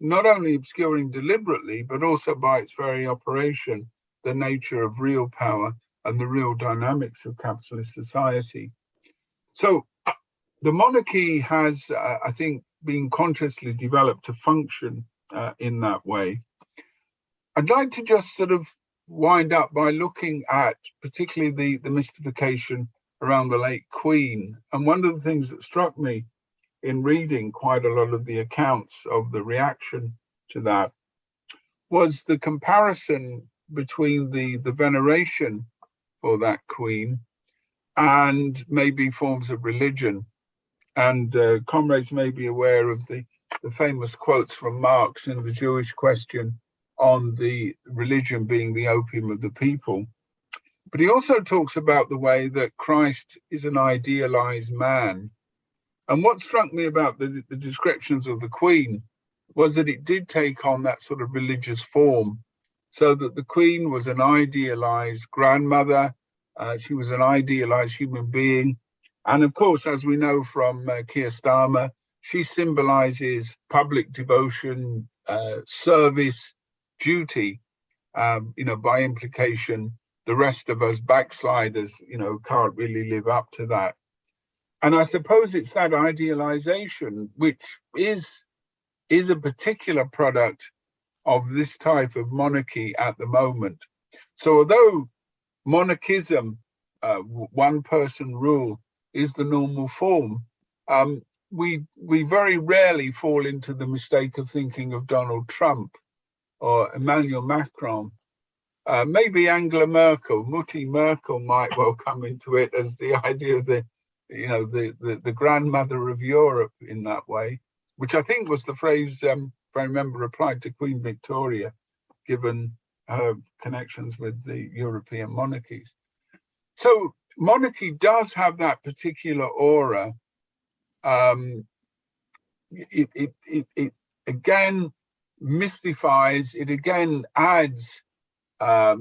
not only obscuring deliberately, but also by its very operation, the nature of real power and the real dynamics of capitalist society. So the monarchy has, I think, been consciously developed to function in that way. I'd like to just sort of wind up by looking at particularly the mystification around the late Queen. And one of the things that struck me in reading quite a lot of the accounts of the reaction to that was the comparison between the veneration for that Queen and maybe forms of religion. And comrades may be aware of the famous quotes from Marx in The Jewish Question on the religion being the opium of the people. But he also talks about the way that Christ is an idealized man. And what struck me about the descriptions of the Queen was that it did take on that sort of religious form, so that the Queen was an idealized grandmother, she was an idealized human being. And of course, as we know from Keir Starmer, she symbolizes public devotion, service, duty. By implication, the rest of us backsliders, can't really live up to that. And I suppose it's that idealization which is a particular product of this type of monarchy at the moment. So although monarchism, one person rule, is the normal form, we very rarely fall into the mistake of thinking of Donald Trump or Emmanuel Macron. Maybe Angela Merkel, Mutti Merkel might well come into it as the idea of the grandmother of Europe in that way, which I think was the phrase, if I remember, applied to Queen Victoria, given her connections with the European monarchies. So monarchy does have that particular aura. It again mystifies, it again adds a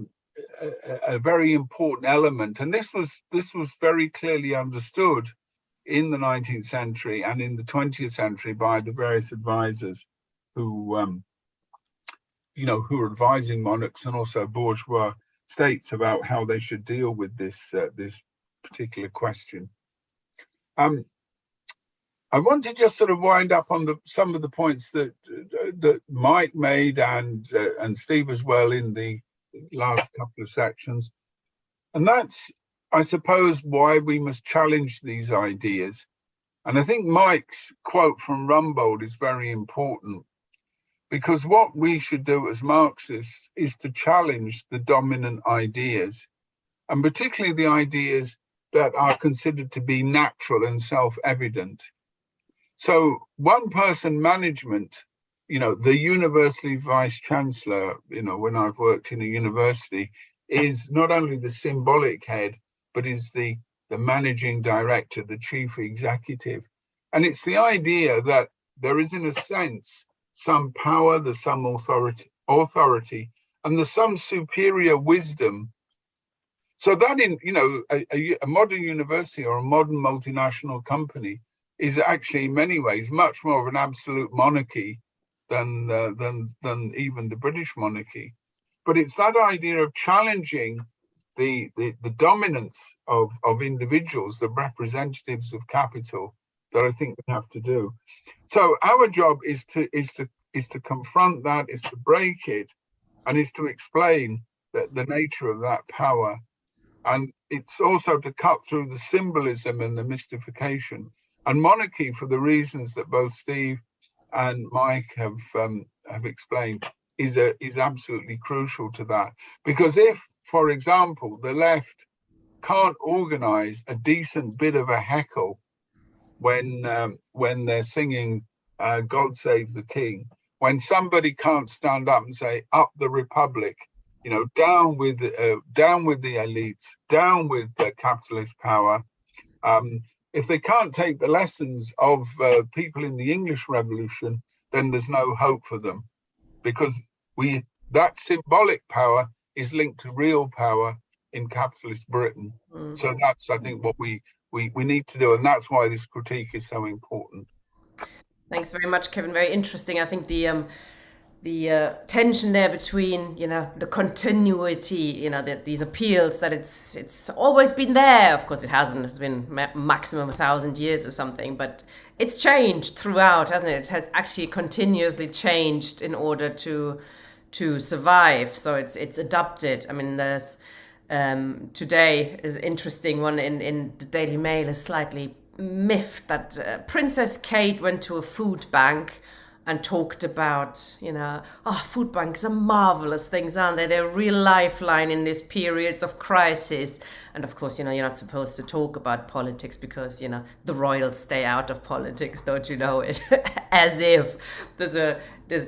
very important element, and this was very clearly understood in the 19th century and in the 20th century by the various advisors who were advising monarchs and also bourgeois states about how they should deal with this particular question. I want to just sort of wind up on some of the points that Mike made and Steve as well in the last couple of sections. And that's, I suppose, why we must challenge these ideas. And I think Mike's quote from Rumbold is very important, because what we should do as Marxists is to challenge the dominant ideas, and particularly the ideas that are considered to be natural and self-evident. So one-person management, the university vice-chancellor, when I've worked in a university, is not only the symbolic head, but is the managing director, the chief executive. And it's the idea that there is, in a sense, some power, there's some authority, and there's some superior wisdom. So that in, a modern university or a modern multinational company is actually in many ways much more of an absolute monarchy than even the British monarchy. But it's that idea of challenging the dominance of individuals, the representatives of capital, that I think we have to do. So our job is to confront that, is to break it, and is to explain the nature of that power. And it's also to cut through the symbolism and the mystification. And monarchy, for the reasons that both Steve and Mike have explained, is absolutely crucial to that. Because if, for example, the left can't organize a decent bit of a heckle when they're singing God Save the King, when somebody can't stand up and say, up the Republic, down with the elites, down with the capitalist power, if they can't take the lessons of people in the English Revolution, then there's no hope for them, because that symbolic power is linked to real power in capitalist Britain. So that's, I think, what we need to do, and that's why this critique is so important. Thanks very much, Kevin. Very interesting. I think the tension there between, you know, the continuity, you know, these appeals that it's always been there. Of course, it hasn't. It's been maximum 1,000 years or something, but it's changed throughout, hasn't it? It has actually continuously changed in order to survive. So it's adapted. I mean, there's today is an interesting one in the Daily Mail, is slightly miffed that Princess Kate went to a food bank and talked about, you know, food banks are marvelous things, aren't they? They're a real lifeline in these periods of crisis. And of course, you know, you're not supposed to talk about politics because, you know, the royals stay out of politics, don't you know it? As if there's,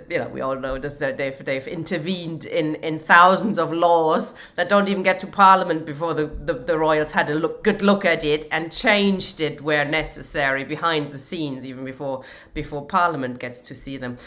you know, we all know this, they've intervened in thousands of laws that don't even get to Parliament before the royals had a good look at it and changed it where necessary behind the scenes, even before Parliament gets to see them.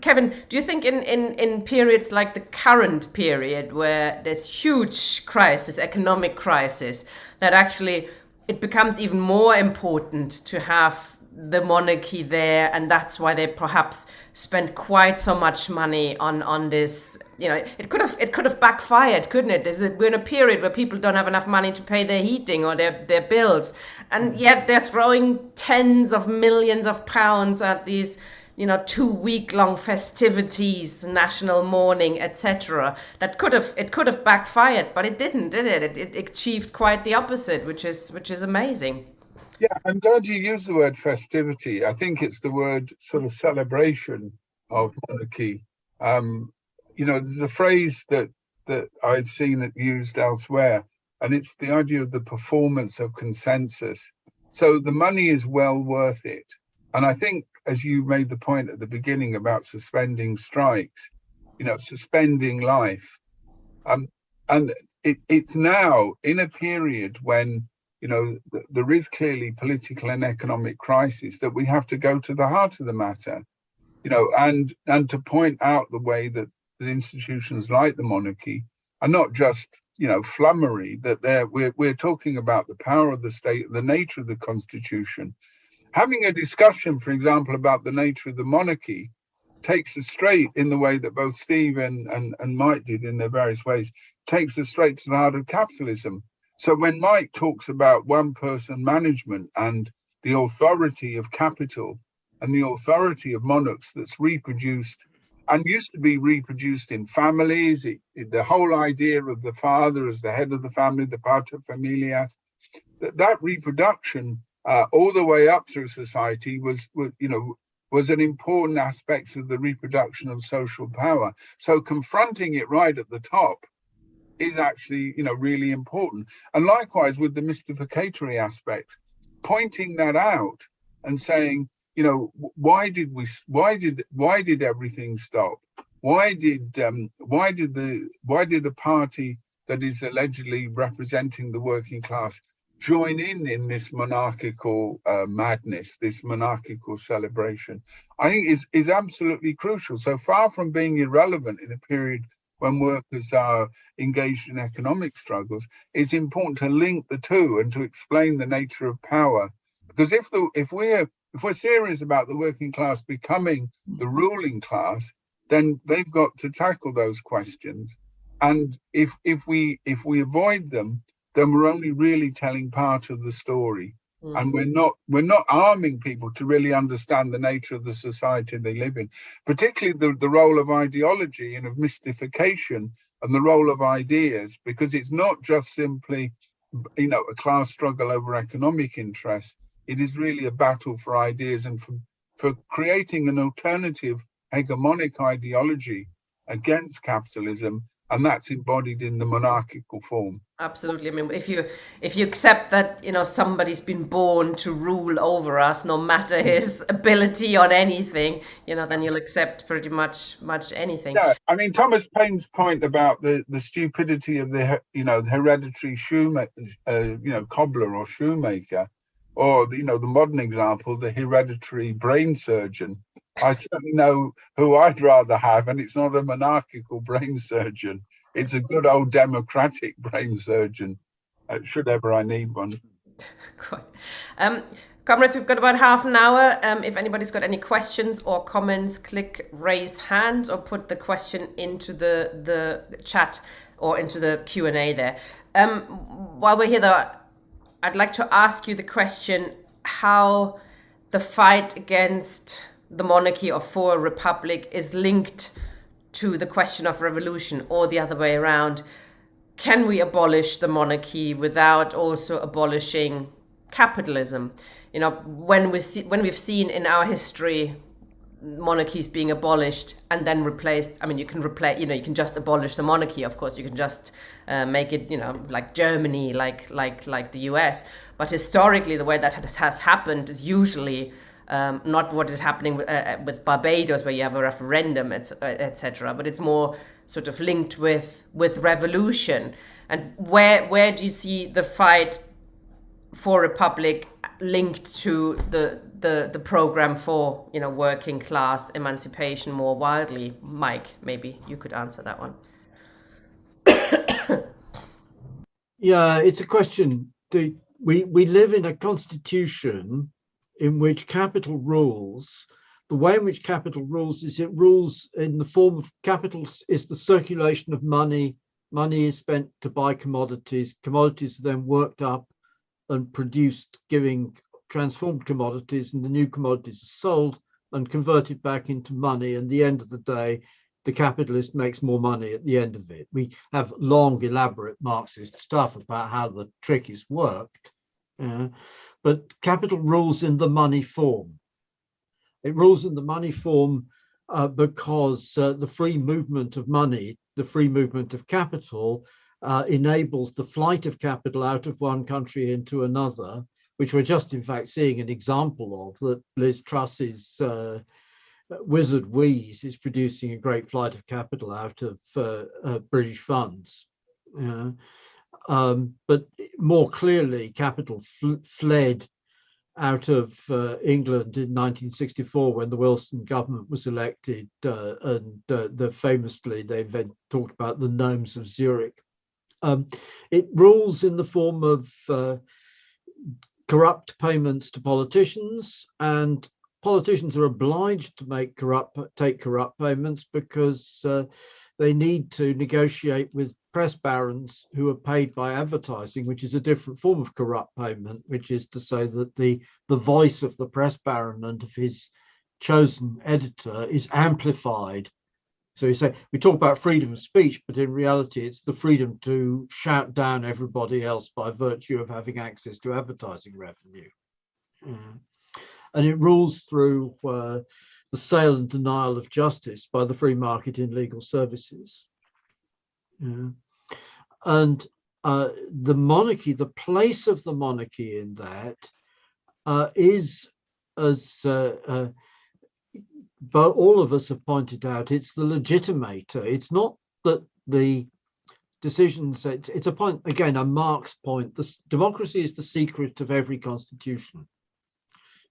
Kevin, do you think in periods like the current period where there's huge crisis, economic crisis, that actually it becomes even more important to have the monarchy there, and that's why they perhaps spent quite so much money on this? You know, it could have backfired, couldn't it? We're in a period where people don't have enough money to pay their heating or their bills, and yet they're throwing tens of millions of pounds at these, you know, 2-week-long festivities, national mourning, etc. It could have backfired, but it didn't, did it? It achieved quite the opposite, which is amazing. Yeah, I'm glad you used the word festivity. I think it's the word sort of celebration of monarchy. You know, there's a phrase that I've seen it used elsewhere, and it's the idea of the performance of consensus. So the money is well worth it. And I think, as you made the point at the beginning about suspending strikes, you know, suspending life, and it's now in a period when, you know, there is clearly political and economic crisis, that we have to go to the heart of the matter, you know, and to point out the way that the institutions like the monarchy are not just, you know, flummery, that we're talking about the power of the state, the nature of the constitution. Having a discussion, for example, about the nature of the monarchy takes us straight, in the way that both Steve and Mike did in their various ways, takes us straight to the heart of capitalism. So when Mike talks about one-person management and the authority of capital and the authority of monarchs that's reproduced and used to be reproduced in families, the whole idea of the father as the head of the family, the pater familias, that reproduction all the way up through society was an important aspect of the reproduction of social power. So confronting it right at the top is actually, you know, really important. And likewise with the mystificatory aspect, pointing that out and saying, you know, why did everything stop? Why did a party that is allegedly representing the working class join in this monarchical madness, this monarchical celebration? I think is absolutely crucial. So far from being irrelevant in a period when workers are engaged in economic struggles, it's important to link the two and to explain the nature of power. Because if we're serious about the working class becoming the ruling class, then they've got to tackle those questions. And if we avoid them, then we're only really telling part of the story. And we're not arming people to really understand the nature of the society they live in, particularly the role of ideology and of mystification and the role of ideas, because it's not just simply, you know, a class struggle over economic interests. It is really a battle for ideas and for creating an alternative hegemonic ideology against capitalism, and that's embodied in the monarchical form. Absolutely. I mean, if you accept that, you know, somebody's been born to rule over us, no matter his ability on anything, you know, then you'll accept pretty much anything. Yeah, I mean, Thomas Paine's point about the stupidity of the, you know, the hereditary cobbler or shoemaker, or the modern example, the hereditary brain surgeon. I certainly know who I'd rather have, and it's not a monarchical brain surgeon. It's a good old democratic brain surgeon, should ever I need one. Quite. Comrades, we've got about half an hour. If anybody's got any questions or comments, click raise hand or put the question into the chat or into the Q&A there. While we're here, though, I'd like to ask you the question how the fight against the monarchy or for a republic is linked to the question of revolution, or the other way around. Can we abolish the monarchy without also abolishing capitalism? You know, when we've seen in our history monarchies being abolished and then replaced. I mean, you can just abolish the monarchy. Of course, you can just make it, like Germany, like the US. But historically, the way that has happened is usually not what is happening with Barbados, where you have a referendum, etc. But it's more sort of linked with revolution. And where do you see the fight for republic linked to the program for working class emancipation more widely? Mike, maybe you could answer that one. Yeah, it's a question. We live in a constitution in which capital rules. The way in which capital rules is it rules in the form of capital is the circulation of money. Money is spent to buy commodities. Commodities are then worked up and produced, giving transformed commodities, and the new commodities are sold and converted back into money. And at the end of the day, the capitalist makes more money at the end of it. We have long, elaborate Marxist stuff about how the trick is worked, but capital rules in the money form. It rules in the money form because the free movement of money, the free movement of capital, enables the flight of capital out of one country into another, which we're just in fact seeing an example of, that Liz Truss's Wizard Wheeze is producing a great flight of capital out of British funds. But more clearly, capital fled out of England in 1964 when the Wilson government was elected, and famously they talked about the gnomes of Zurich. It rules in the form of corrupt payments to politicians, and politicians are obliged to take corrupt payments because they need to negotiate with press barons who are paid by advertising, which is a different form of corrupt payment, which is to say that the voice of the press baron and of his chosen editor is amplified. So you say, we talk about freedom of speech, but in reality, it's the freedom to shout down everybody else by virtue of having access to advertising revenue. And it rules through the sale and denial of justice by the free market in legal services. And the monarchy, the place of the monarchy in that is, as but all of us have pointed out, it's the legitimator. It's not that the decisions, it's a point, again, a Marx point. Democracy is the secret of every constitution.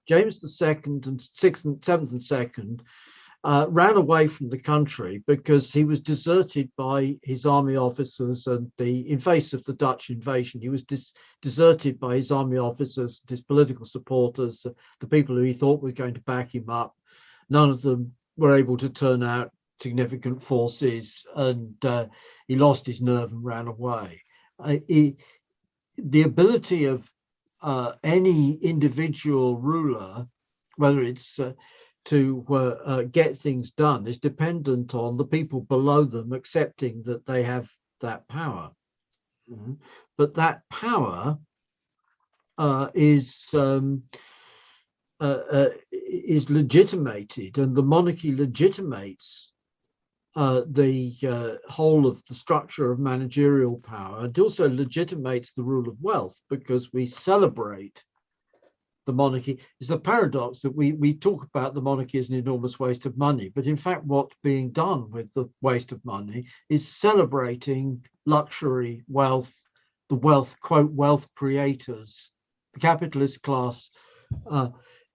James II and 6th and 7th and 2nd ran away from the country because he was deserted by his army officers, and in face of the Dutch invasion, he was deserted by his army officers, his political supporters, the people who he thought were going to back him up. None of them were able to turn out significant forces, and he lost his nerve and ran away. The ability of any individual ruler, whether it's to get things done, is dependent on the people below them accepting that they have that power. But that power is legitimated, and the monarchy legitimates the whole of the structure of managerial power. It also legitimates the rule of wealth because we celebrate the monarchy. It's a paradox that we talk about the monarchy as an enormous waste of money, but in fact what's being done with the waste of money is celebrating luxury, wealth, the wealth, quote, wealth creators. The capitalist class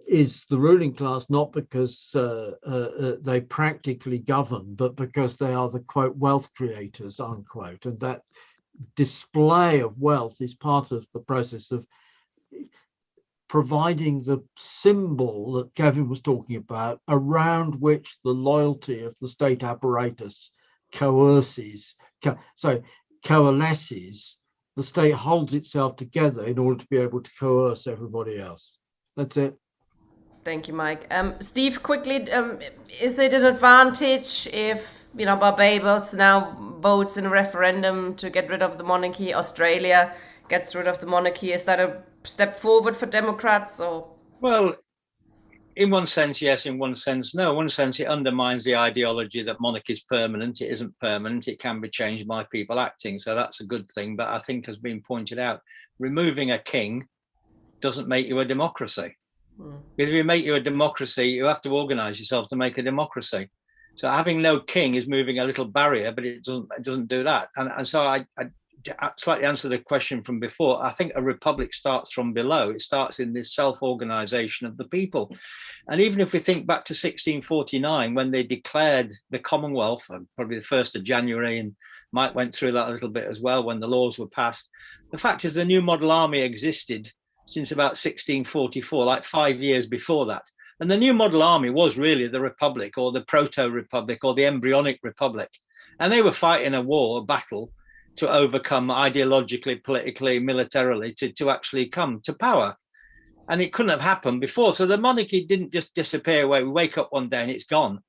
is the ruling class not because they practically govern, but because they are the, quote, wealth creators, unquote. And that display of wealth is part of the process of providing the symbol that Kevin was talking about, around which the loyalty of the state apparatus coalesces, the state holds itself together in order to be able to coerce everybody else. That's it. Thank you, Mike. Steve, quickly, is it an advantage if, Barbados now votes in a referendum to get rid of the monarchy, Australia gets rid of the monarchy? Is that a step forward for Democrats? Or? Well, in one sense, yes. In one sense, no. In one sense, it undermines the ideology that monarchy is permanent. It isn't permanent. It can be changed by people acting. So that's a good thing. But I think, as been pointed out, removing a king doesn't make you a democracy. If you make you a democracy, you have to organize yourself to make a democracy. So having no king is moving a little barrier, but it doesn't do that. And so I slightly answer the question from before. I think a republic starts from below. It starts in this self-organization of the people. And even if we think back to 1649, when they declared the Commonwealth, probably the 1st of January, and Mike went through that a little bit as well when the laws were passed. The fact is the new model army existed since about 1644, like 5 years before that. And the new model army was really the republic, or the proto-republic, or the embryonic republic. And they were fighting a battle to overcome ideologically, politically, militarily, to actually come to power. And it couldn't have happened before. So the monarchy didn't just disappear away. We wake up one day and it's gone.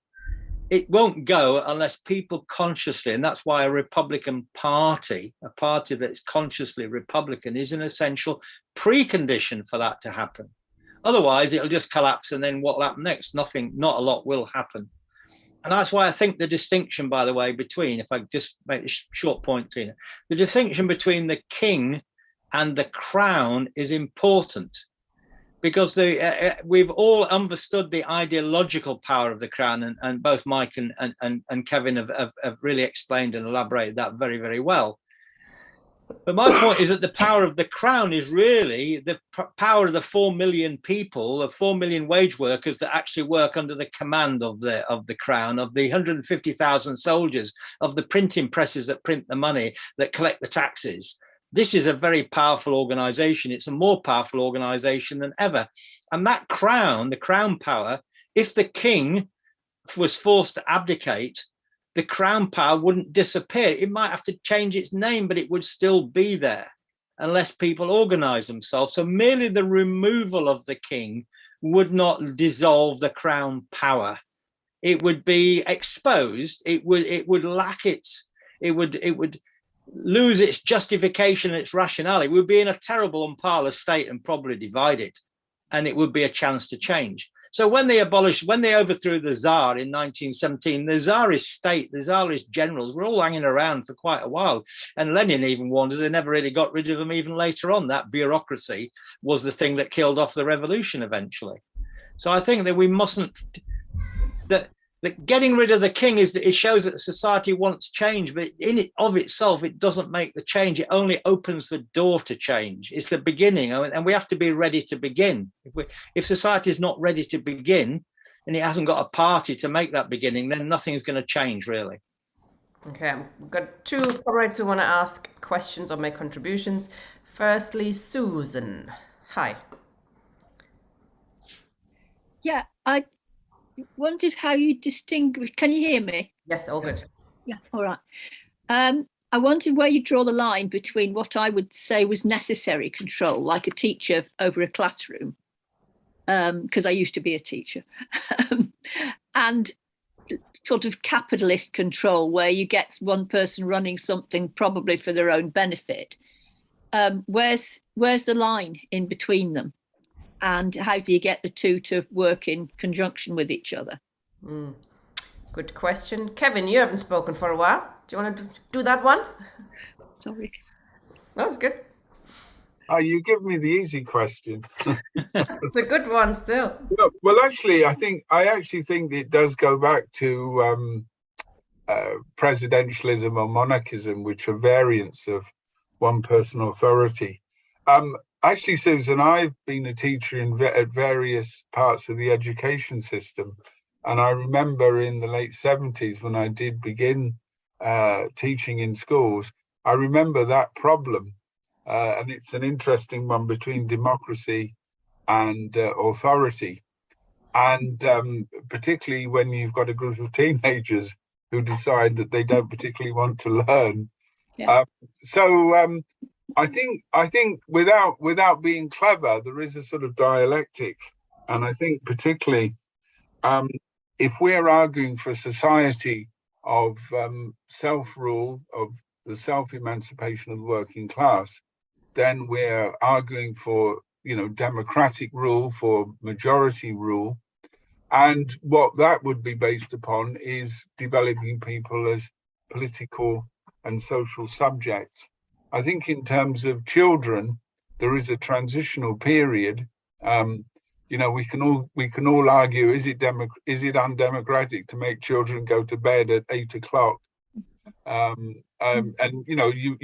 It won't go unless people consciously, and that's why a Republican Party, a party that's consciously Republican, is an essential precondition for that to happen. Otherwise, it'll just collapse, and then what will happen next? Nothing, not a lot will happen. And that's why I think the distinction, by the way, between, if I just make a short point, Tina, the distinction between the king and the crown is important. Because we've all understood the ideological power of the crown, and both Mike and Kevin have really explained and elaborated that very, very well. But my point is that the power of the crown is really the power of the 4 million people, of 4 million wage workers that actually work under the command of the crown, of the 150,000 soldiers, of the printing presses that print the money, that collect the taxes. This is a very powerful organization. It's a more powerful organization than ever. And that crown, the crown power, if the king was forced to abdicate, the crown power wouldn't disappear. It might have to change its name, but it would still be there unless people organize themselves. So merely the removal of the king would not dissolve the crown power. It would be exposed. It would lack it would lose its justification and its rationale. It would be in a terrible and powerless state and probably divided, and it would be a chance to change. So when they overthrew the Tsar in 1917, the Tsarist state, the Tsarist generals were all hanging around for quite a while. And Lenin even warned us they never really got rid of them even later on. That bureaucracy was the thing that killed off the revolution eventually. So I think that we mustn't, that getting rid of the king it shows that society wants change, but in it of itself, it doesn't make the change. It only opens the door to change. It's the beginning, and we have to be ready to begin. If society is not ready to begin, and it hasn't got a party to make that beginning, then nothing's going to change, really. Okay, we've got two comrades who want to ask questions or make contributions. Firstly, Susan. Hi. Yeah, I wondered how you distinguish. Can you hear me? Yes, all good. Yeah, all right. I wondered where you draw the line between what I would say was necessary control, like a teacher over a classroom, because I used to be a teacher, and sort of capitalist control, where you get one person running something probably for their own benefit. Where's the line in between them? And how do you get the two to work in conjunction with each other? Good question. Kevin, you haven't spoken for a while. Do you want to do that one? Sorry. That was good. Oh, you give me the easy question. It's a good one still. Well, actually, I actually think it does go back to presidentialism or monarchism, which are variants of one person authority. Actually, Susan, I've been a teacher at various parts of the education system. And I remember in the late 70s when I did begin teaching in schools, I remember that problem. And it's an interesting one between democracy and authority. And particularly when you've got a group of teenagers who decide that they don't particularly want to learn. Yeah. I think without being clever, there is a sort of dialectic. And I think particularly if we're arguing for a society of self-rule, of the self-emancipation of the working class, then we're arguing for, democratic rule, for majority rule. And what that would be based upon is developing people as political and social subjects. I think in terms of children, there is a transitional period. We can all argue, is it undemocratic to make children go to bed at 8 o'clock? You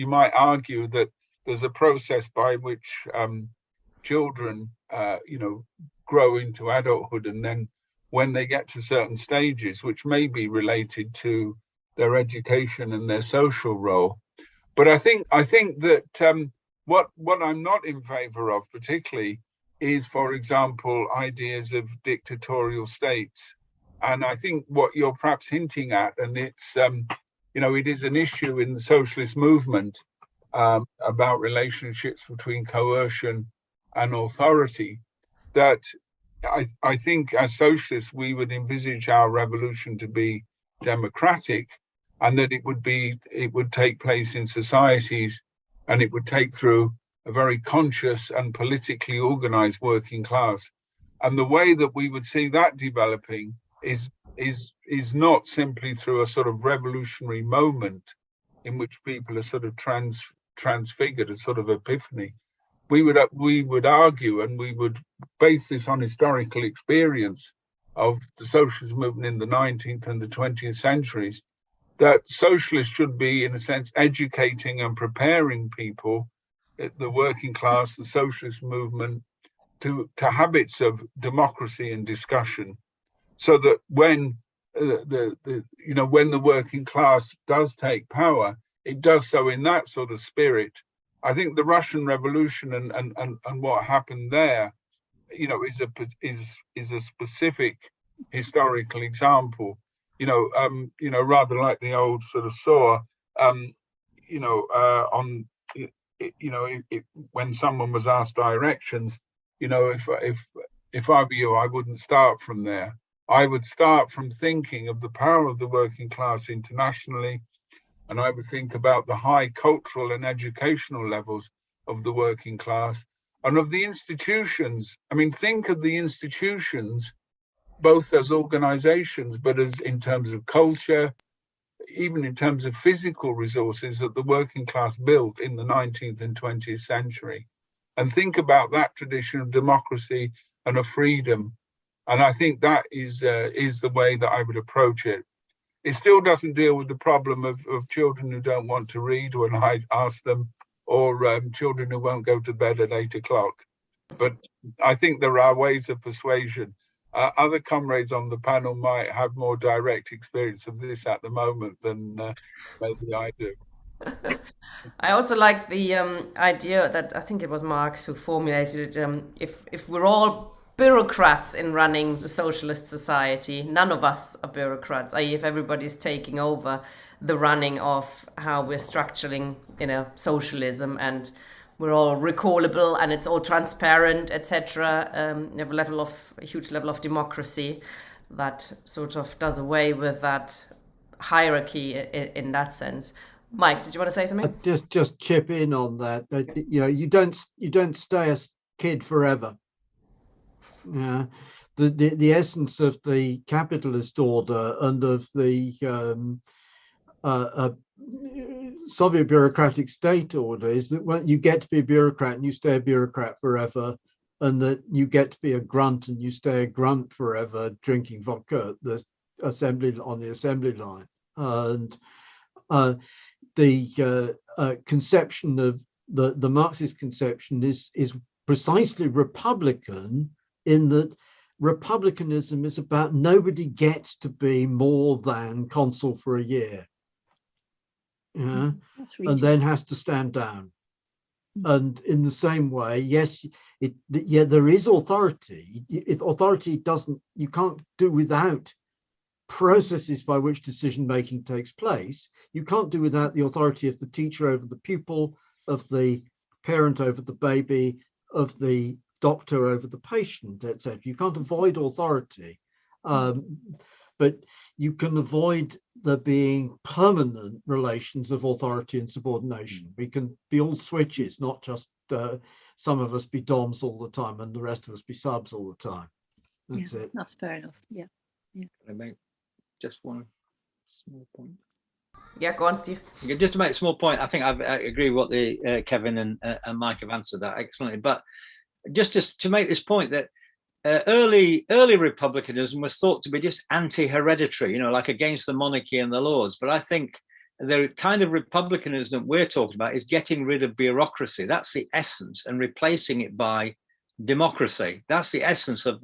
might argue that there's a process by which children, grow into adulthood, and then when they get to certain stages, which may be related to their education and their social role. But I think that what I'm not in favor of particularly is, for example, ideas of dictatorial states. And I think what you're perhaps hinting at, and it's, it is an issue in the socialist movement about relationships between coercion and authority, that I think as socialists, we would envisage our revolution to be democratic, and that it would take place in societies, and it would take through a very conscious and politically organized working class. And the way that we would see that developing is not simply through a sort of revolutionary moment in which people are sort of transfigured, a sort of epiphany. We would argue, and we would base this on historical experience of the socialist movement in the 19th and the 20th centuries, that socialists should be, in a sense, educating and preparing people, the working class, the socialist movement, to habits of democracy and discussion, so that when the working class does take power, it does so in that sort of spirit. I think the Russian Revolution and what happened there, is a specific historical example. Rather like the old sort of saw, when someone was asked directions, if I were you, I wouldn't start from there. I would start from thinking of the power of the working class internationally, and I would think about the high cultural and educational levels of the working class and of the institutions. I mean, think of the institutions both as organizations, but as in terms of culture, even in terms of physical resources that the working class built in the 19th and 20th century. And think about that tradition of democracy and of freedom. And I think that is the way that I would approach it. It still doesn't deal with the problem of children who don't want to read when I ask them, or children who won't go to bed at 8 o'clock. But I think there are ways of persuasion. Other comrades on the panel might have more direct experience of this at the moment than maybe I do. I also like the idea that I think it was Marx who formulated it. If we're all bureaucrats in running the socialist society, none of us are bureaucrats, i.e. if everybody's taking over the running of how we're structuring, socialism, and we're all recallable and it's all transparent, etc. You have a huge level of democracy that sort of does away with that hierarchy in that sense. Mike, did you want to say something? Just chip in on that. You don't stay a kid forever. Yeah, the essence of the capitalist order and of the Soviet bureaucratic state order is that when you get to be a bureaucrat and you stay a bureaucrat forever, and that you get to be a grunt and you stay a grunt forever, drinking vodka at the assembly line. And the conception of the Marxist conception is precisely Republican, in that republicanism is about nobody gets to be more than consul for a year, and then has to stand down. And in the same way, yes, there is authority. Authority you can't do without processes by which decision making takes place. You can't do without the authority of the teacher over the pupil, of the parent over the baby, of the doctor over the patient, etc. You can't avoid authority, but you can avoid there being permanent relations of authority and subordination. We can be all switches, not just some of us be DOMs all the time and the rest of us be subs all the time. That's it. That's fair enough. Yeah. Can I make just one small point? Yeah, go on, Steve. Just to make a small point, I think I agree with what the Kevin and Mike have answered that excellently. But just to make this point that early republicanism was thought to be just anti-hereditary, like against the monarchy and the laws. But I think the kind of republicanism we're talking about is getting rid of bureaucracy. That's the essence, and replacing it by democracy. That's the essence of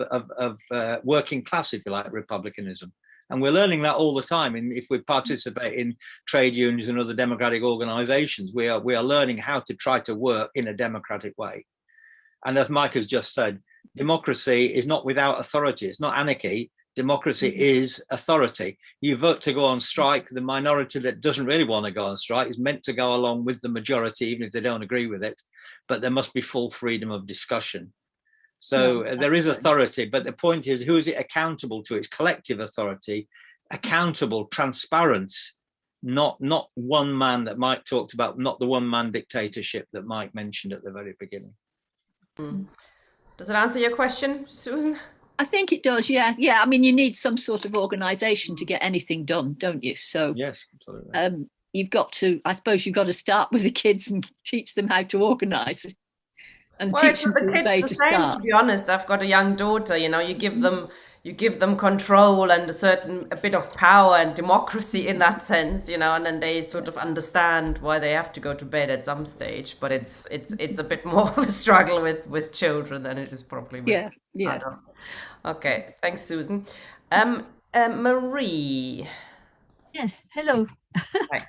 working class, if you like, republicanism. And we're learning that all the time. And if we participate in trade unions and other democratic organizations, we are learning how to try to work in a democratic way. And as Mike has just said, democracy is not without authority. It's not anarchy. Democracy is authority. You vote to go on strike. The minority that doesn't really want to go on strike is meant to go along with the majority, even if they don't agree with it. But there must be full freedom of discussion. So there is authority, but the point is, who is it accountable to? It's collective authority, accountable, transparent, not one man that Mike talked about, not the one man dictatorship that Mike mentioned at the very beginning. Does it answer your question, Susan? I think it does, yeah. I mean, you need some sort of organisation to get anything done, don't you? So yes, absolutely. You've got to start with the kids and teach them how to organise. And teach them to obey to start. To be honest, I've got a young daughter. You give them control and a bit of power and democracy in that sense, and then they sort of understand why they have to go to bed at some stage. But it's a bit more of a struggle with children than it is probably with adults. Okay, thanks, Susan. Marie. Yes, hello. Hi.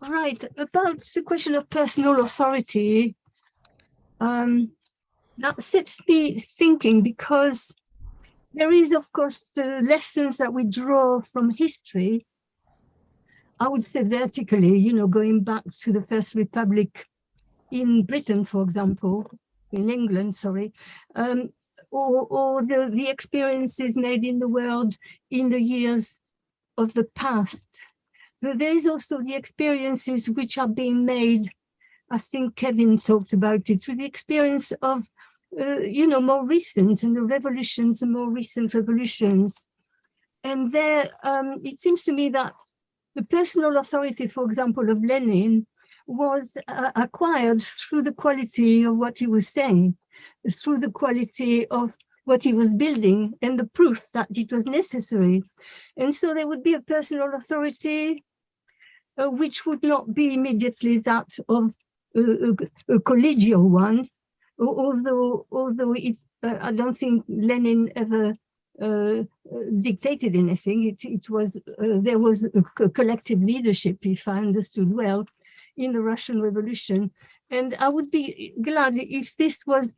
Right, about the question of personal authority. That sets me thinking, because there is, of course, the lessons that we draw from history. I would say vertically, going back to the First Republic in Britain, for example, in England, sorry, or the experiences made in the world in the years of the past. But there is also the experiences which are being made. I think Kevin talked about it, with the experience of, more recent, and the revolutions and more recent revolutions. And there, it seems to me that the personal authority, for example, of Lenin was acquired through the quality of what he was saying, through the quality of what he was building, and the proof that it was necessary. And so there would be a personal authority which would not be immediately that of a collegial one, although I don't think Lenin ever dictated anything. It was there was a collective leadership, if I understood well, in the Russian Revolution, and I would be glad if this was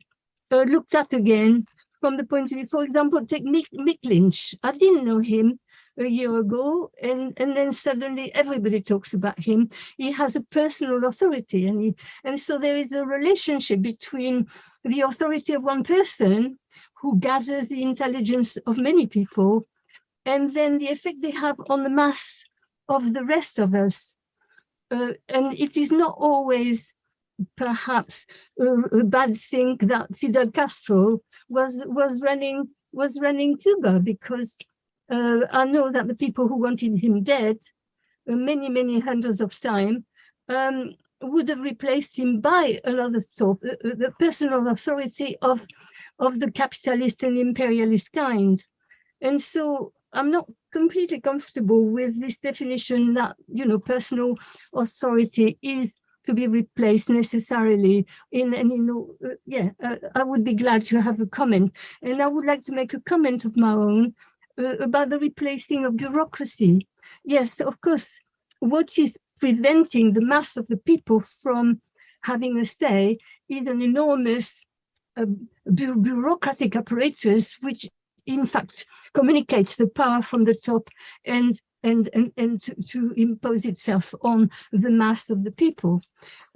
looked at again from the point of view. For example, take Mick Lynch. I didn't know him a year ago, and then suddenly everybody talks about him. He has a personal authority, and so there is a relationship between the authority of one person who gathers the intelligence of many people, and then the effect they have on the mass of the rest of us. And it is not always perhaps a bad thing that Fidel Castro was running Cuba, because I know that the people who wanted him dead, many hundreds of times, would have replaced him by another sort, the personal authority of the capitalist and imperialist kind. And so I'm not completely comfortable with this definition that, personal authority is to be replaced necessarily I would be glad to have a comment. And I would like to make a comment of my own about the replacing of bureaucracy. Yes, of course, what is preventing the mass of the people from having a say is an enormous bureaucratic apparatus, which in fact communicates the power from the top and to impose itself on the mass of the people.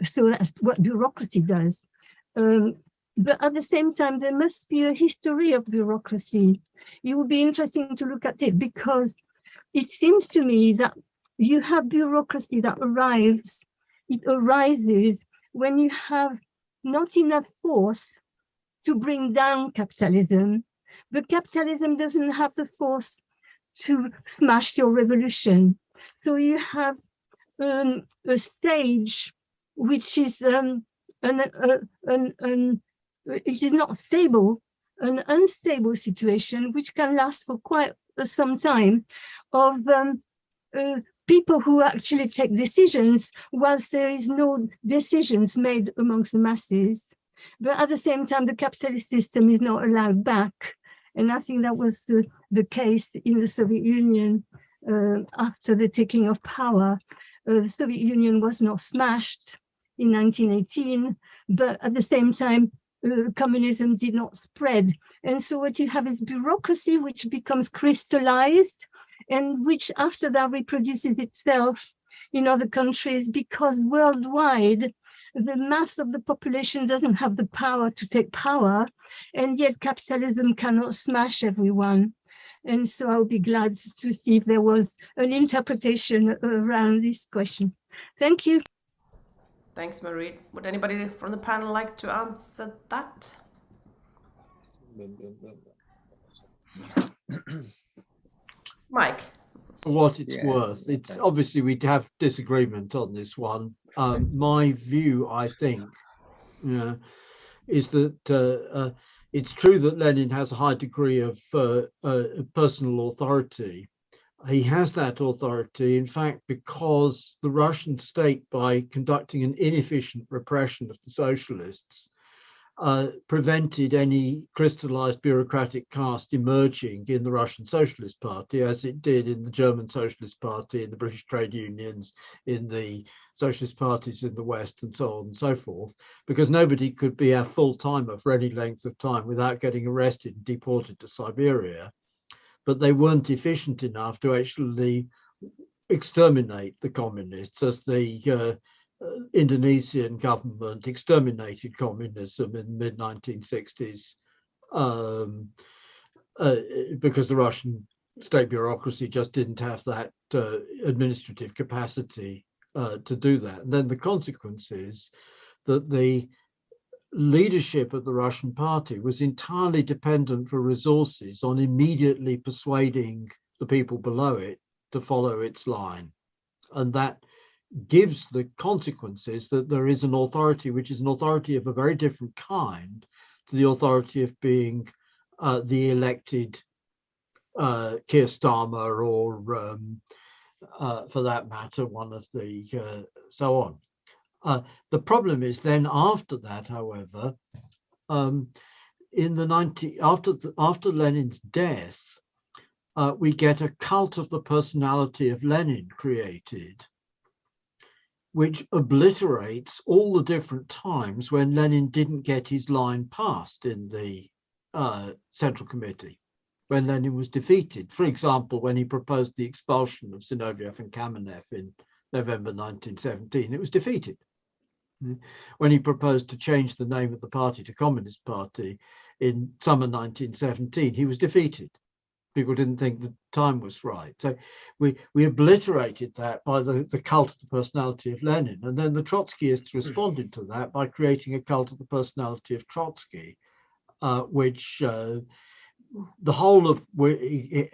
So that's what bureaucracy does. But at the same time, there must be a history of bureaucracy. It would be interesting to look at it, because it seems to me that you have bureaucracy that arises when you have not enough force to bring down capitalism, but capitalism doesn't have the force to smash your revolution. So you have a stage which is it is not stable, an unstable situation which can last for quite some time, of people who actually take decisions whilst there is no decisions made amongst the masses. But at the same time, the capitalist system is not allowed back. And I think that was the case in the Soviet Union after the taking of power. The Soviet Union was not smashed in 1918, but at the same time, communism did not spread. And so what you have is bureaucracy, which becomes crystallized, and which after that reproduces itself in other countries, because worldwide, the mass of the population doesn't have the power to take power, and yet capitalism cannot smash everyone. And so I would be glad to see if there was an interpretation around this question. Thank you. Thanks, Marie. Would anybody from the panel like to answer that? Mike. For what it's worth, it's obviously we'd have disagreement on this one. My view, I think, is that it's true that Lenin has a high degree of personal authority. He has that authority, in fact, because the Russian state, by conducting an inefficient repression of the socialists, prevented any crystallized bureaucratic caste emerging in the Russian Socialist Party, as it did in the German Socialist Party, in the British trade unions, in the socialist parties in the West, and so on and so forth, because nobody could be a full-timer for any length of time without getting arrested and deported to Siberia. But they weren't efficient enough to actually exterminate the communists, as the Indonesian government exterminated communism in the mid-1960s because the Russian state bureaucracy just didn't have that administrative capacity to do that. And then the consequence is that the leadership of the Russian party was entirely dependent for resources on immediately persuading the people below it to follow its line. And that gives the consequences that there is an authority which is an authority of a very different kind to the authority of being the elected Keir Starmer, or for that matter, one of the so on. The problem is then after that, however, in the after Lenin's death, we get a cult of the personality of Lenin created, which obliterates all the different times when Lenin didn't get his line passed in the Central Committee, when Lenin was defeated. For example, when he proposed the expulsion of Zinoviev and Kamenev in November 1917, it was defeated. When he proposed to change the name of the party to Communist Party in summer 1917, he was defeated. People didn't think the time was right. So we obliterated that by the cult of the personality of Lenin. And then the Trotskyists responded to that by creating a cult of the personality of Trotsky, which the whole of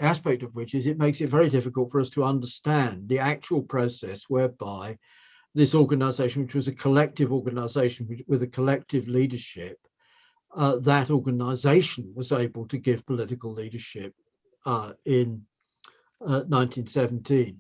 aspect of which is it makes it very difficult for us to understand the actual process whereby this organization, which was a collective organization with a collective leadership, that organization was able to give political leadership in 1917.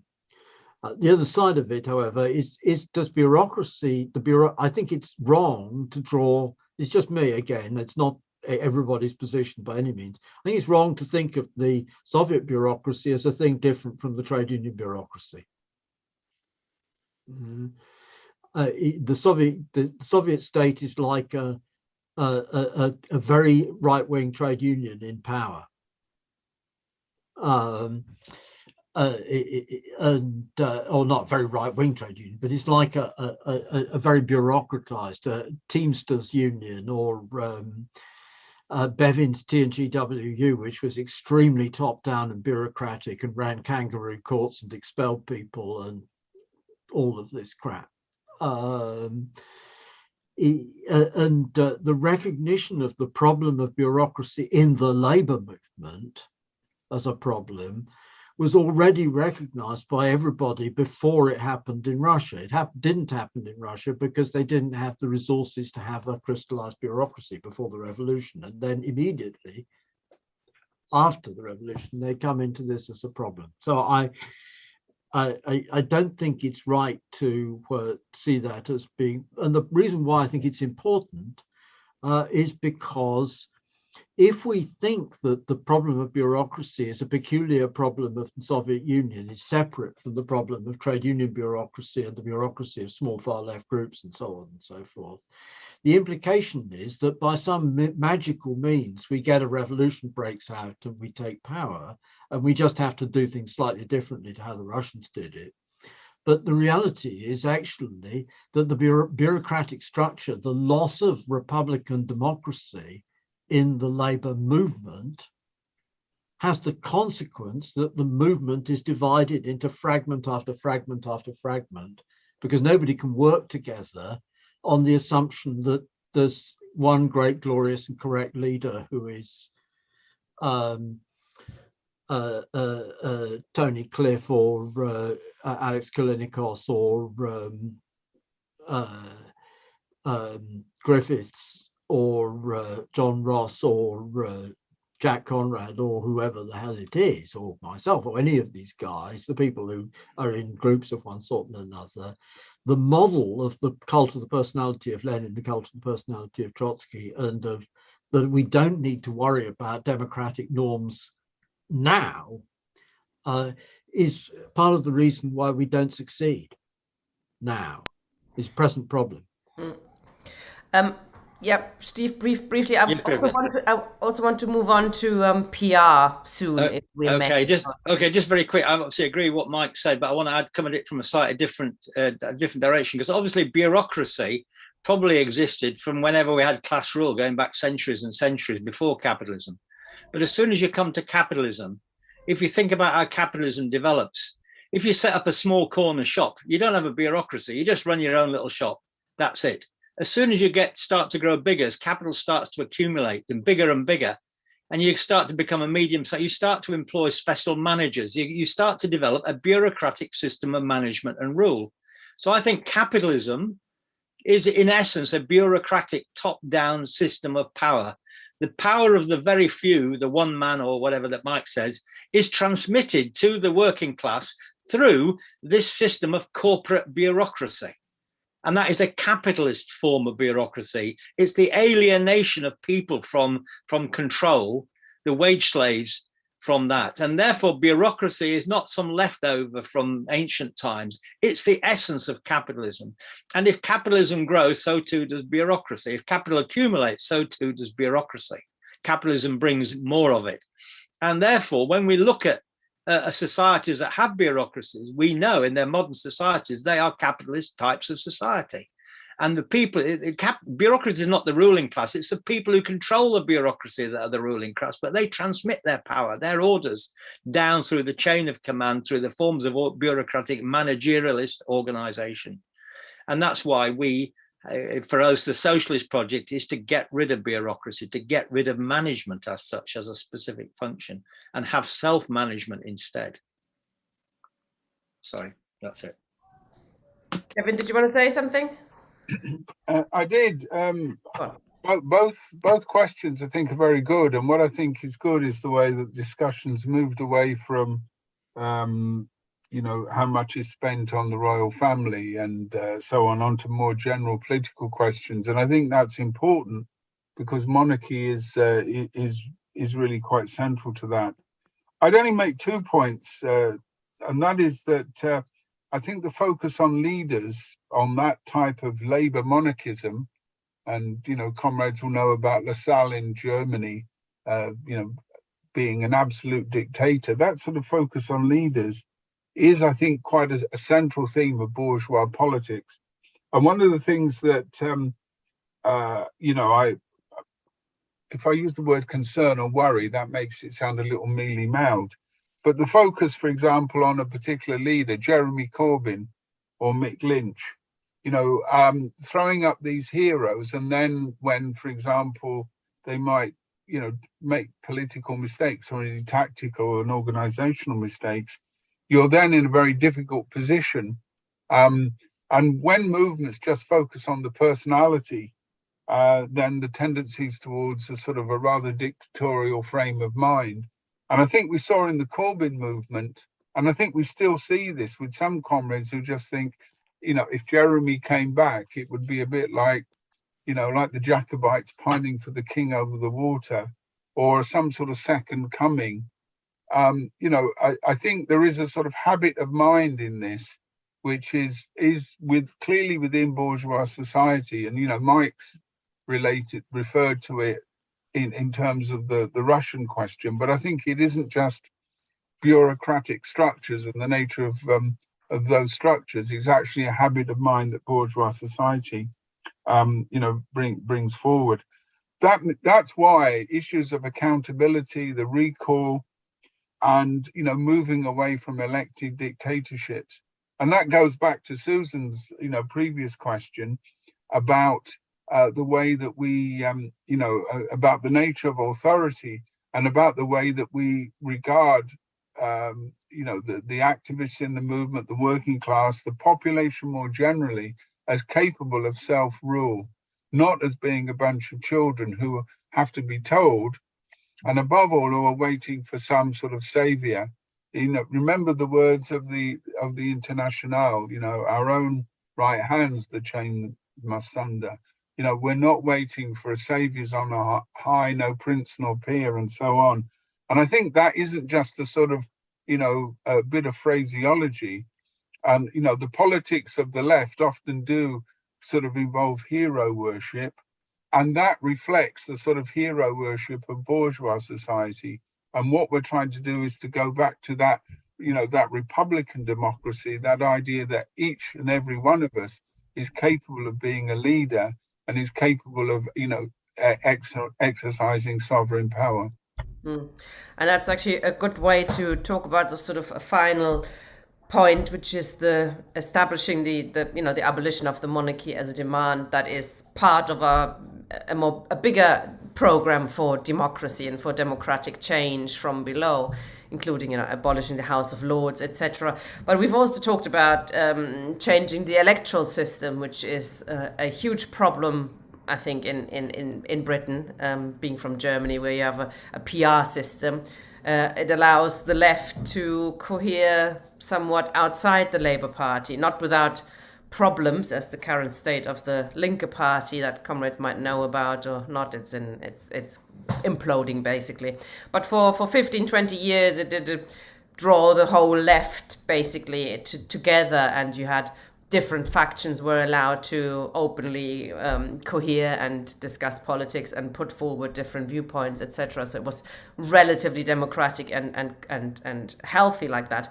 The other side of it, however, is does bureaucracy, I think it's wrong to draw, it's just me again, it's not everybody's position by any means. I think it's wrong to think of the Soviet bureaucracy as a thing different from the trade union bureaucracy. the Soviet state is like a very right-wing trade union in power. Or not very right-wing trade union, but it's like a very bureaucratized Teamsters union, or Bevin's TNGWU, which was extremely top-down and bureaucratic and ran kangaroo courts and expelled people and all of this crap. The recognition of the problem of bureaucracy in the labor movement as a problem was already recognized by everybody before it happened in Russia. It didn't happen in Russia because they didn't have the resources to have a crystallized bureaucracy before the revolution. And then immediately after the revolution, they come into this as a problem. So I don't think it's right to see that as being, and the reason why I think it's important is because if we think that the problem of bureaucracy is a peculiar problem of the Soviet Union, is separate from the problem of trade union bureaucracy and the bureaucracy of small far left groups and so on and so forth, the implication is that by some magical means we get a revolution breaks out and we take power, and we just have to do things slightly differently to how the Russians did it. But the reality is actually that the bureaucratic structure, the loss of republican democracy in the labor movement, has the consequence that the movement is divided into fragment after fragment after fragment, because nobody can work together on the assumption that there's one great, glorious and correct leader who is Tony Cliff or Alex Kalinikos or Griffiths or John Ross or Jack Conrad or whoever the hell it is, or myself or any of these guys, the people who are in groups of one sort and another. The model of the cult of the personality of Lenin, the cult of the personality of Trotsky, and of that we don't need to worry about democratic norms now is part of the reason why we don't succeed now, is present problem. Yeah, Steve, briefly. I also want to move on to PR soon. If we may. Just very quick. I obviously agree with what Mike said, but I want to come at it from a slightly different direction, because obviously bureaucracy probably existed from whenever we had class rule, going back centuries and centuries before capitalism. But as soon as you come to capitalism, if you think about how capitalism develops, if you set up a small corner shop, you don't have a bureaucracy. You just run your own little shop. That's it. As soon as you start to grow bigger, as capital starts to accumulate and bigger, and you start to become a medium, so you start to employ special managers, you start to develop a bureaucratic system of management and rule. So I think capitalism is in essence a bureaucratic top-down system of power. The power of the very few, the one man or whatever that Mike says, is transmitted to the working class through this system of corporate bureaucracy. And that is a capitalist form of bureaucracy. It's the alienation of people from control, the wage slaves from that. And therefore, bureaucracy is not some leftover from ancient times. It's the essence of capitalism. And if capitalism grows, so too does bureaucracy. If capital accumulates, so too does bureaucracy. Capitalism brings more of it. And therefore, when we look at societies that have bureaucracies, we know in their modern societies, they are capitalist types of society. And the people, bureaucracy is not the ruling class, it's the people who control the bureaucracy that are the ruling class, but they transmit their power, their orders down through the chain of command, through the forms of bureaucratic managerialist organization. And that's why for us, the Socialist project is to get rid of bureaucracy, to get rid of management as such, as a specific function, and have self-management instead. Sorry, that's it. Kevin, did you want to say something? I did. Both questions I think are very good, and what I think is good is the way that discussions moved away from how much is spent on the royal family and so on to more general political questions. And I think that's important because monarchy is really quite central to that. I'd only make 2 points, and that is that I think the focus on leaders, on that type of labor monarchism, and comrades will know about Lassalle in Germany, being an absolute dictator. That sort of focus on leaders is, I think, quite a central theme of bourgeois politics. And one of the things that if I use the word concern or worry, that makes it sound a little mealy-mouthed. But the focus, for example, on a particular leader, Jeremy Corbyn or Mick Lynch, throwing up these heroes, and then when, for example, they might, make political mistakes or any tactical and organizational mistakes, you're then in a very difficult position. And when movements just focus on the personality, then the tendencies towards a rather dictatorial frame of mind. And I think we saw in the Corbyn movement, and I think we still see this with some comrades who just think, if Jeremy came back, it would be a bit like, like the Jacobites pining for the king over the water, or some sort of second coming. I think there is a sort of habit of mind in this, which is clearly within bourgeois society. And, Mike's referred to it in terms of the Russian question, but I think it isn't just bureaucratic structures and the nature of those structures. It's actually a habit of mind that bourgeois society, brings forward. That's why issues of accountability, the recall, and moving away from elected dictatorships, and that goes back to Susan's previous question about the way that we, about the nature of authority, and about the way that we regard, the activists in the movement, the working class, the population more generally, as capable of self-rule, not as being a bunch of children who have to be told, and above all, who are waiting for some sort of savior. Remember the words of the Internationale, our own right hands the chain must sunder. We're not waiting for a saviors on a high, no prince nor peer, and so on. And I think that isn't just a sort of, a bit of phraseology. And, the politics of the left often do sort of involve hero worship. And that reflects the sort of hero worship of bourgeois society. And what we're trying to do is to go back to that, that Republican democracy, that idea that each and every one of us is capable of being a leader and is capable of, exercising sovereign power. And that's actually a good way to talk about the sort of a final point, which is the establishing the abolition of the monarchy as a demand that is part of a bigger program for democracy and for democratic change from below, including abolishing the House of Lords, etc. But we've also talked about changing the electoral system, which is a huge problem, I think, in Britain, being from Germany, where you have a PR system. It allows the left to cohere somewhat outside the Labour Party, not without problems, as the current state of the Linke Party that comrades might know about or not. It's imploding, basically. But for 15, 20 years, it did draw the whole left, basically, together, and you had different factions were allowed to openly cohere and discuss politics and put forward different viewpoints, etc. So it was relatively democratic and healthy like that.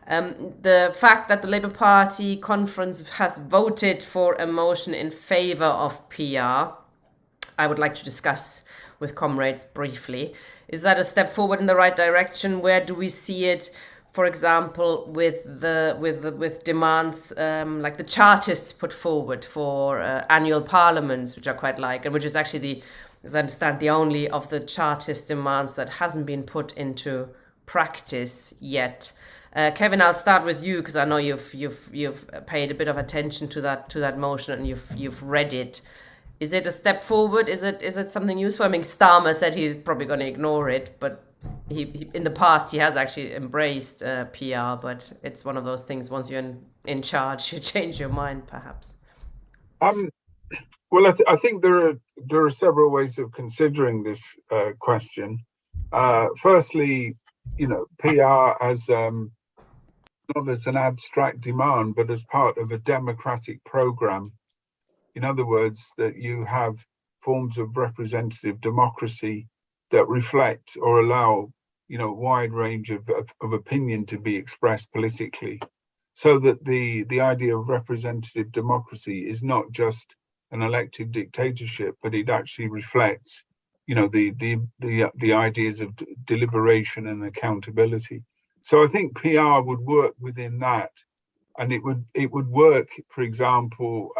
The fact that the Labour Party conference has voted for a motion in favour of PR, I would like to discuss with comrades briefly. Is that a step forward in the right direction? Where do we see it? For example, with demands like the Chartists put forward for annual parliaments, which I quite like, and which is actually as I understand, the only of the Chartist demands that hasn't been put into practice yet. Kevin, I'll start with you because I know you've paid a bit of attention to that motion and you've read it. Is it a step forward? Is it something useful? I mean, Starmer said he's probably going to ignore it, but he in the past he has actually embraced PR. But it's one of those things. Once you're in charge, you change your mind, perhaps. Well, I think there are several ways of considering this question. Firstly, PR as not not as an abstract demand, but as part of a democratic program. In other words, that you have forms of representative democracy that reflect or allow, a wide range of opinion to be expressed politically, so that the idea of representative democracy is not just an elected dictatorship, but it actually reflects, the ideas of deliberation and accountability. So I think PR would work within that, and it would work, for example,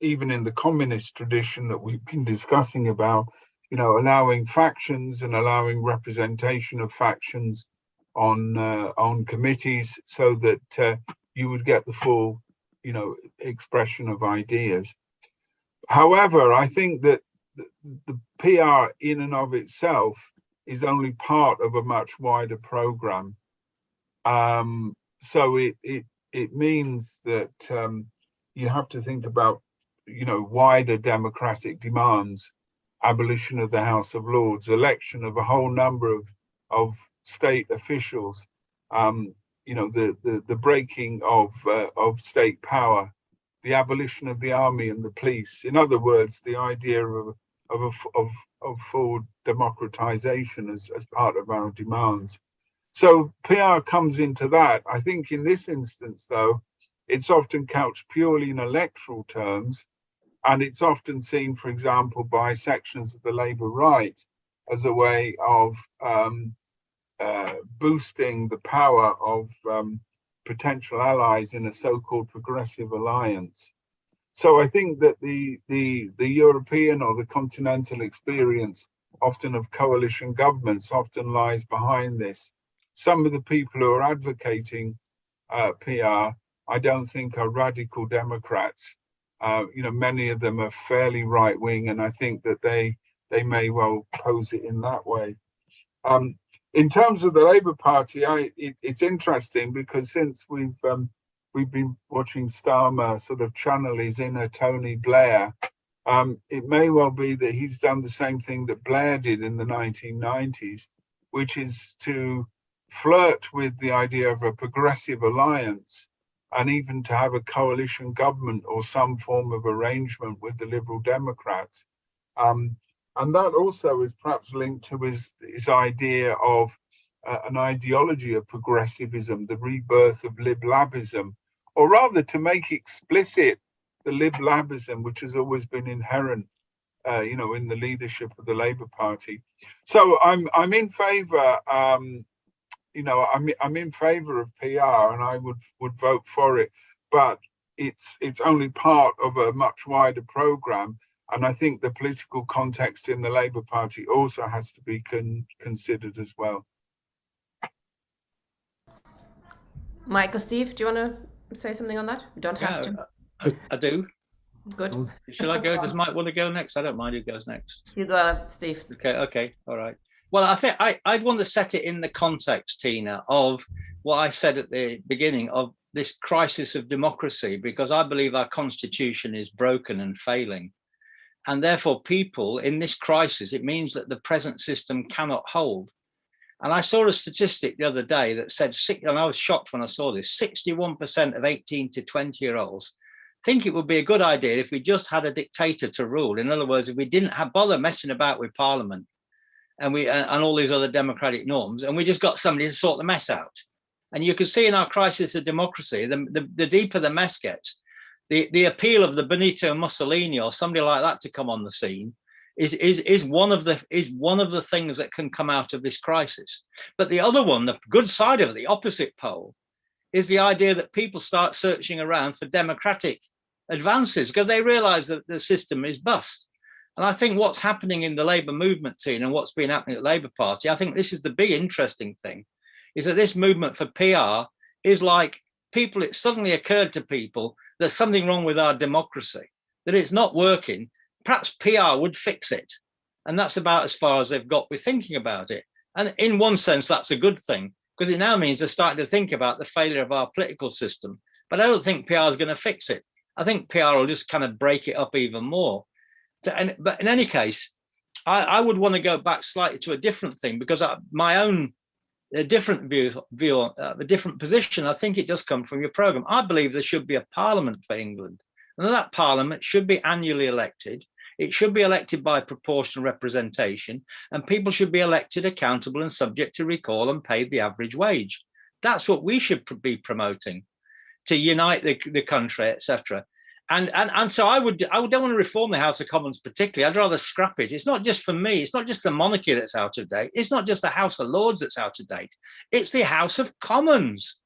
even in the communist tradition that we've been discussing about, allowing factions and allowing representation of factions on committees, so that you would get the full, expression of ideas. However, I think that the PR in and of itself is only part of a much wider program. So it means that you have to think about, wider democratic demands, abolition of the House of Lords, election of a whole number of state officials, the breaking of state power, the abolition of the army and the police. In other words, the idea of full democratization as part of our demands. So PR comes into that. I think in this instance, though, it's often couched purely in electoral terms, and it's often seen, for example, by sections of the Labour right as a way of boosting the power of potential allies in a so-called progressive alliance. So I think that the European or the continental experience, often of coalition governments, often lies behind this. Some of the people who are advocating PR, I don't think are radical Democrats. Many of them are fairly right-wing, and I think that they may well pose it in that way. In terms of the Labour Party, it's interesting because since we've been watching Starmer sort of channel his inner Tony Blair, it may well be that he's done the same thing that Blair did in the 1990s, which is to flirt with the idea of a progressive alliance, and even to have a coalition government or some form of arrangement with the Liberal Democrats. And that also is perhaps linked to his idea of an ideology of progressivism, the rebirth of liblabism, or rather to make explicit the liblabism which has always been inherent, in the leadership of the Labour Party. So I'm in favour. I'm in favour of PR, and I would vote for it, but it's only part of a much wider programme, and I think the political context in the Labour Party also has to be considered as well. Mike or Steve, do you want to say something on that? You don't have to. I do. Good. Shall I go? Does Mike want to go next? I don't mind who goes next. You go, Steve. Okay, all right. Well, I think I'd want to set it in the context, Tina, of what I said at the beginning of this crisis of democracy, because I believe our constitution is broken and failing. And therefore, people in this crisis, it means that the present system cannot hold. And I saw a statistic the other day that said, and I was shocked when I saw this, 61% of 18 to 20-year-olds think it would be a good idea if we just had a dictator to rule. In other words, if we didn't bother messing about with Parliament and all these other democratic norms, and we just got somebody to sort the mess out. And you can see in our crisis of democracy, the deeper the mess gets, the appeal of the Benito Mussolini or somebody like that to come on the scene is one of the things that can come out of this crisis. But the other one, the good side of it, the opposite pole, is the idea that people start searching around for democratic advances because they realize that the system is bust. And I think what's happening in the Labour movement, team, and what's been happening at the Labour Party, I think this is the big interesting thing, is that this movement for PR is like people, it suddenly occurred to people there's something wrong with our democracy, that it's not working. Perhaps PR would fix it. And that's about as far as they've got with thinking about it. And in one sense, that's a good thing, because it now means they're starting to think about the failure of our political system. But I don't think PR is going to fix it. I think PR will just kind of break it up even more. But in any case, I would want to go back slightly to a different thing, because my own a different a different position. I think it does come from your programme. I believe there should be a parliament for England, and that parliament should be annually elected. It should be elected by proportional representation, and people should be elected, accountable, and subject to recall and paid the average wage. That's what we should be promoting, to unite the country, etc. And so I don't want to reform the House of Commons particularly. I'd rather scrap it. It's not just for me. It's not just the monarchy that's out of date. It's not just the House of Lords that's out of date. It's the House of Commons.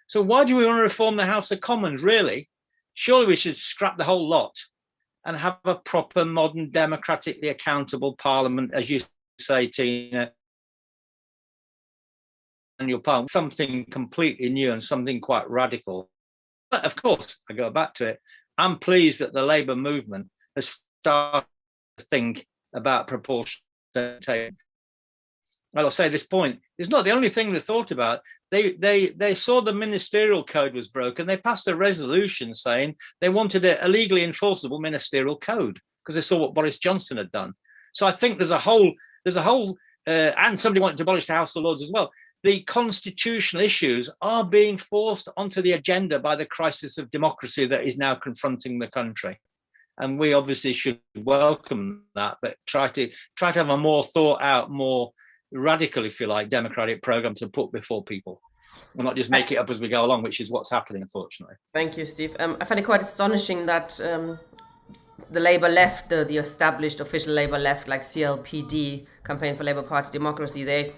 So why do we want to reform the House of Commons, really? Surely we should scrap the whole lot and have a proper, modern, democratically accountable parliament, as you say, Tina, annual parliament, something completely new and something quite radical. But of course, I go back to it. I'm pleased that the Labour movement has started to think about proportionality. I'll say this point: it's not the only thing they thought about. They saw the ministerial code was broken. They passed a resolution saying they wanted a legally enforceable ministerial code because they saw what Boris Johnson had done. So I think there's a whole, and somebody wanted to abolish the House of Lords as well. The constitutional issues are being forced onto the agenda by the crisis of democracy that is now confronting the country. And we obviously should welcome that, but try to have a more thought out, more radical, if you like, democratic program to put before people. We'll not just make it up as we go along, which is what's happening, unfortunately. Thank you, Steve. I find it quite astonishing that the Labour left, the established official Labour left, like CLPD, Campaign for Labour Party Democracy, they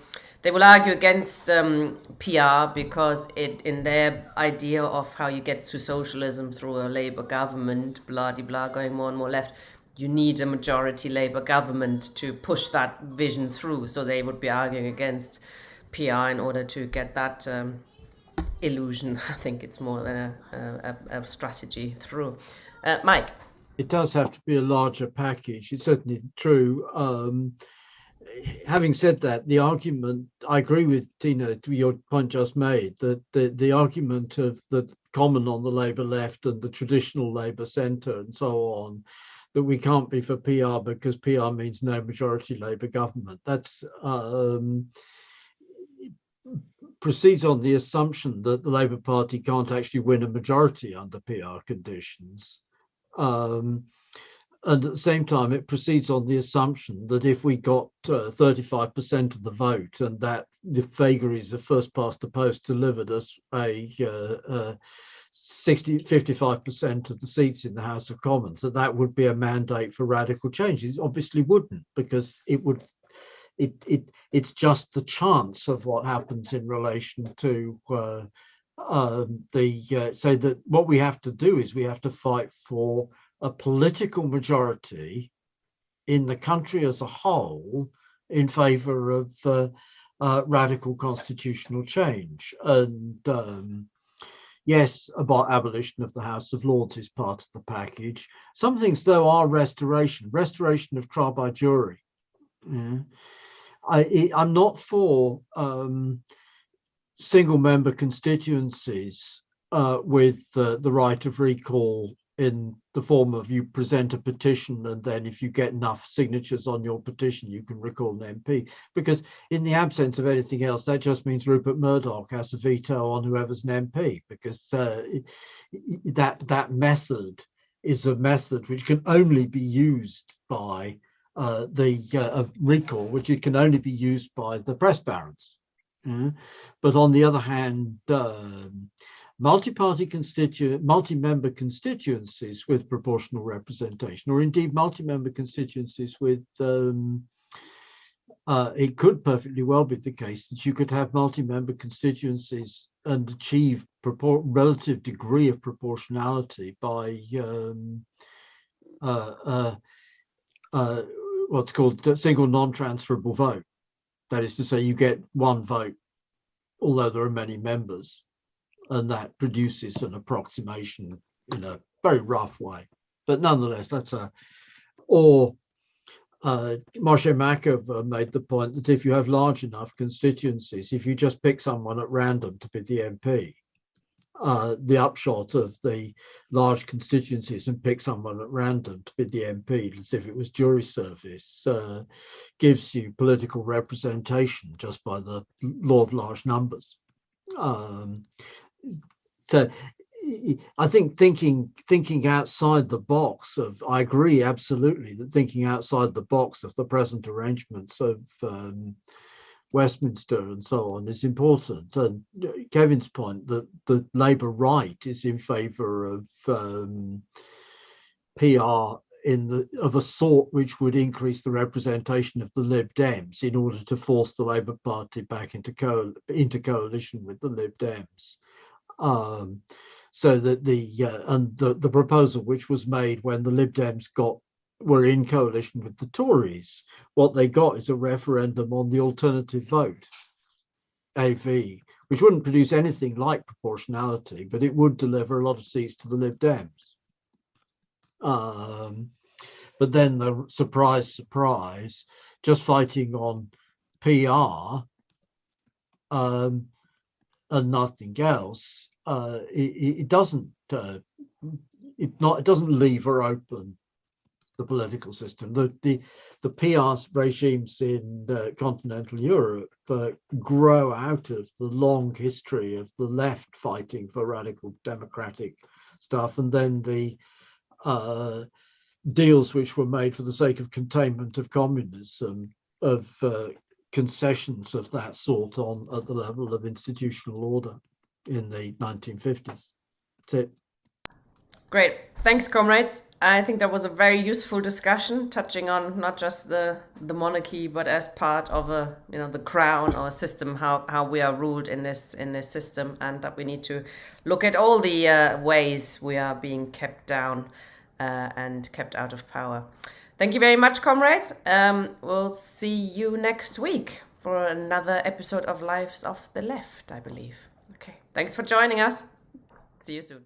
will argue against PR because in their idea of how you get to socialism through a Labour government, blah-de-blah, going more and more left, you need a majority Labour government to push that vision through. So they would be arguing against PR in order to get that illusion. I think it's more than a strategy through. Mike? It does have to be a larger package. It's certainly true. Having said that, the argument, I agree with Tina, to your point just made, that the argument of the common on the Labour left and the traditional Labour centre and so on, that we can't be for PR because PR means no majority Labour government. That's proceeds on the assumption that the Labour Party can't actually win a majority under PR conditions. And at the same time, it proceeds on the assumption that if we got 35% of the vote and that the vagaries of first past the post delivered us a 55% of the seats in the House of Commons, that would be a mandate for radical change. It obviously wouldn't, because it's just the chance of what happens in relation to so that what we have to do is we have to fight for a political majority in the country as a whole in favour of radical constitutional change. And yes, about abolition of the House of Lords is part of the package. Some things, though, are restoration of trial by jury. Yeah. I'm not for single member constituencies with the right of recall in the form of you present a petition and then if you get enough signatures on your petition you can recall an MP, because in the absence of anything else that just means Rupert Murdoch has a veto on whoever's an MP, because that method is a method which can only be used by the recall, which it can only be used by the press barons. But on the other hand, multi-member constituencies with proportional representation, or indeed multi-member constituencies with it could perfectly well be the case that you could have multi-member constituencies and achieve relative degree of proportionality by what's called single non-transferable vote. That is to say, you get one vote, although there are many members, and that produces an approximation in a very rough way. But nonetheless, that's or Moshe Makov made the point that if you have large enough constituencies, if you just pick someone at random to be the MP, the upshot of the large constituencies and pick someone at random to be the MP, as if it was jury service, gives you political representation just by the law of large numbers. So I think thinking outside the box of, I agree absolutely that thinking outside the box of the present arrangements of Westminster and so on is important. And Kevin's point that the Labour right is in favour of PR of a sort which would increase the representation of the Lib Dems in order to force the Labour Party back into coalition with the Lib Dems. So that the proposal which was made when the Lib Dems were in coalition with the Tories, what they got is a referendum on the alternative vote, AV, which wouldn't produce anything like proportionality, but it would deliver a lot of seats to the Lib Dems. But then the surprise, just fighting on PR and nothing else, it doesn't lever open the political system. The PR regimes in continental Europe grow out of the long history of the left fighting for radical democratic stuff, and then the deals which were made for the sake of containment of communism, of concessions of that sort at the level of institutional order in the 1950s. That's it. Great. Thanks, comrades. I think that was a very useful discussion, touching on not just the monarchy, but as part of the crown or a system, how we are ruled in this system, and that we need to look at all the ways we are being kept down and kept out of power. Thank you very much, comrades. We'll see you next week for another episode of Lives of the Left, I believe. Okay. Thanks for joining us. See you soon.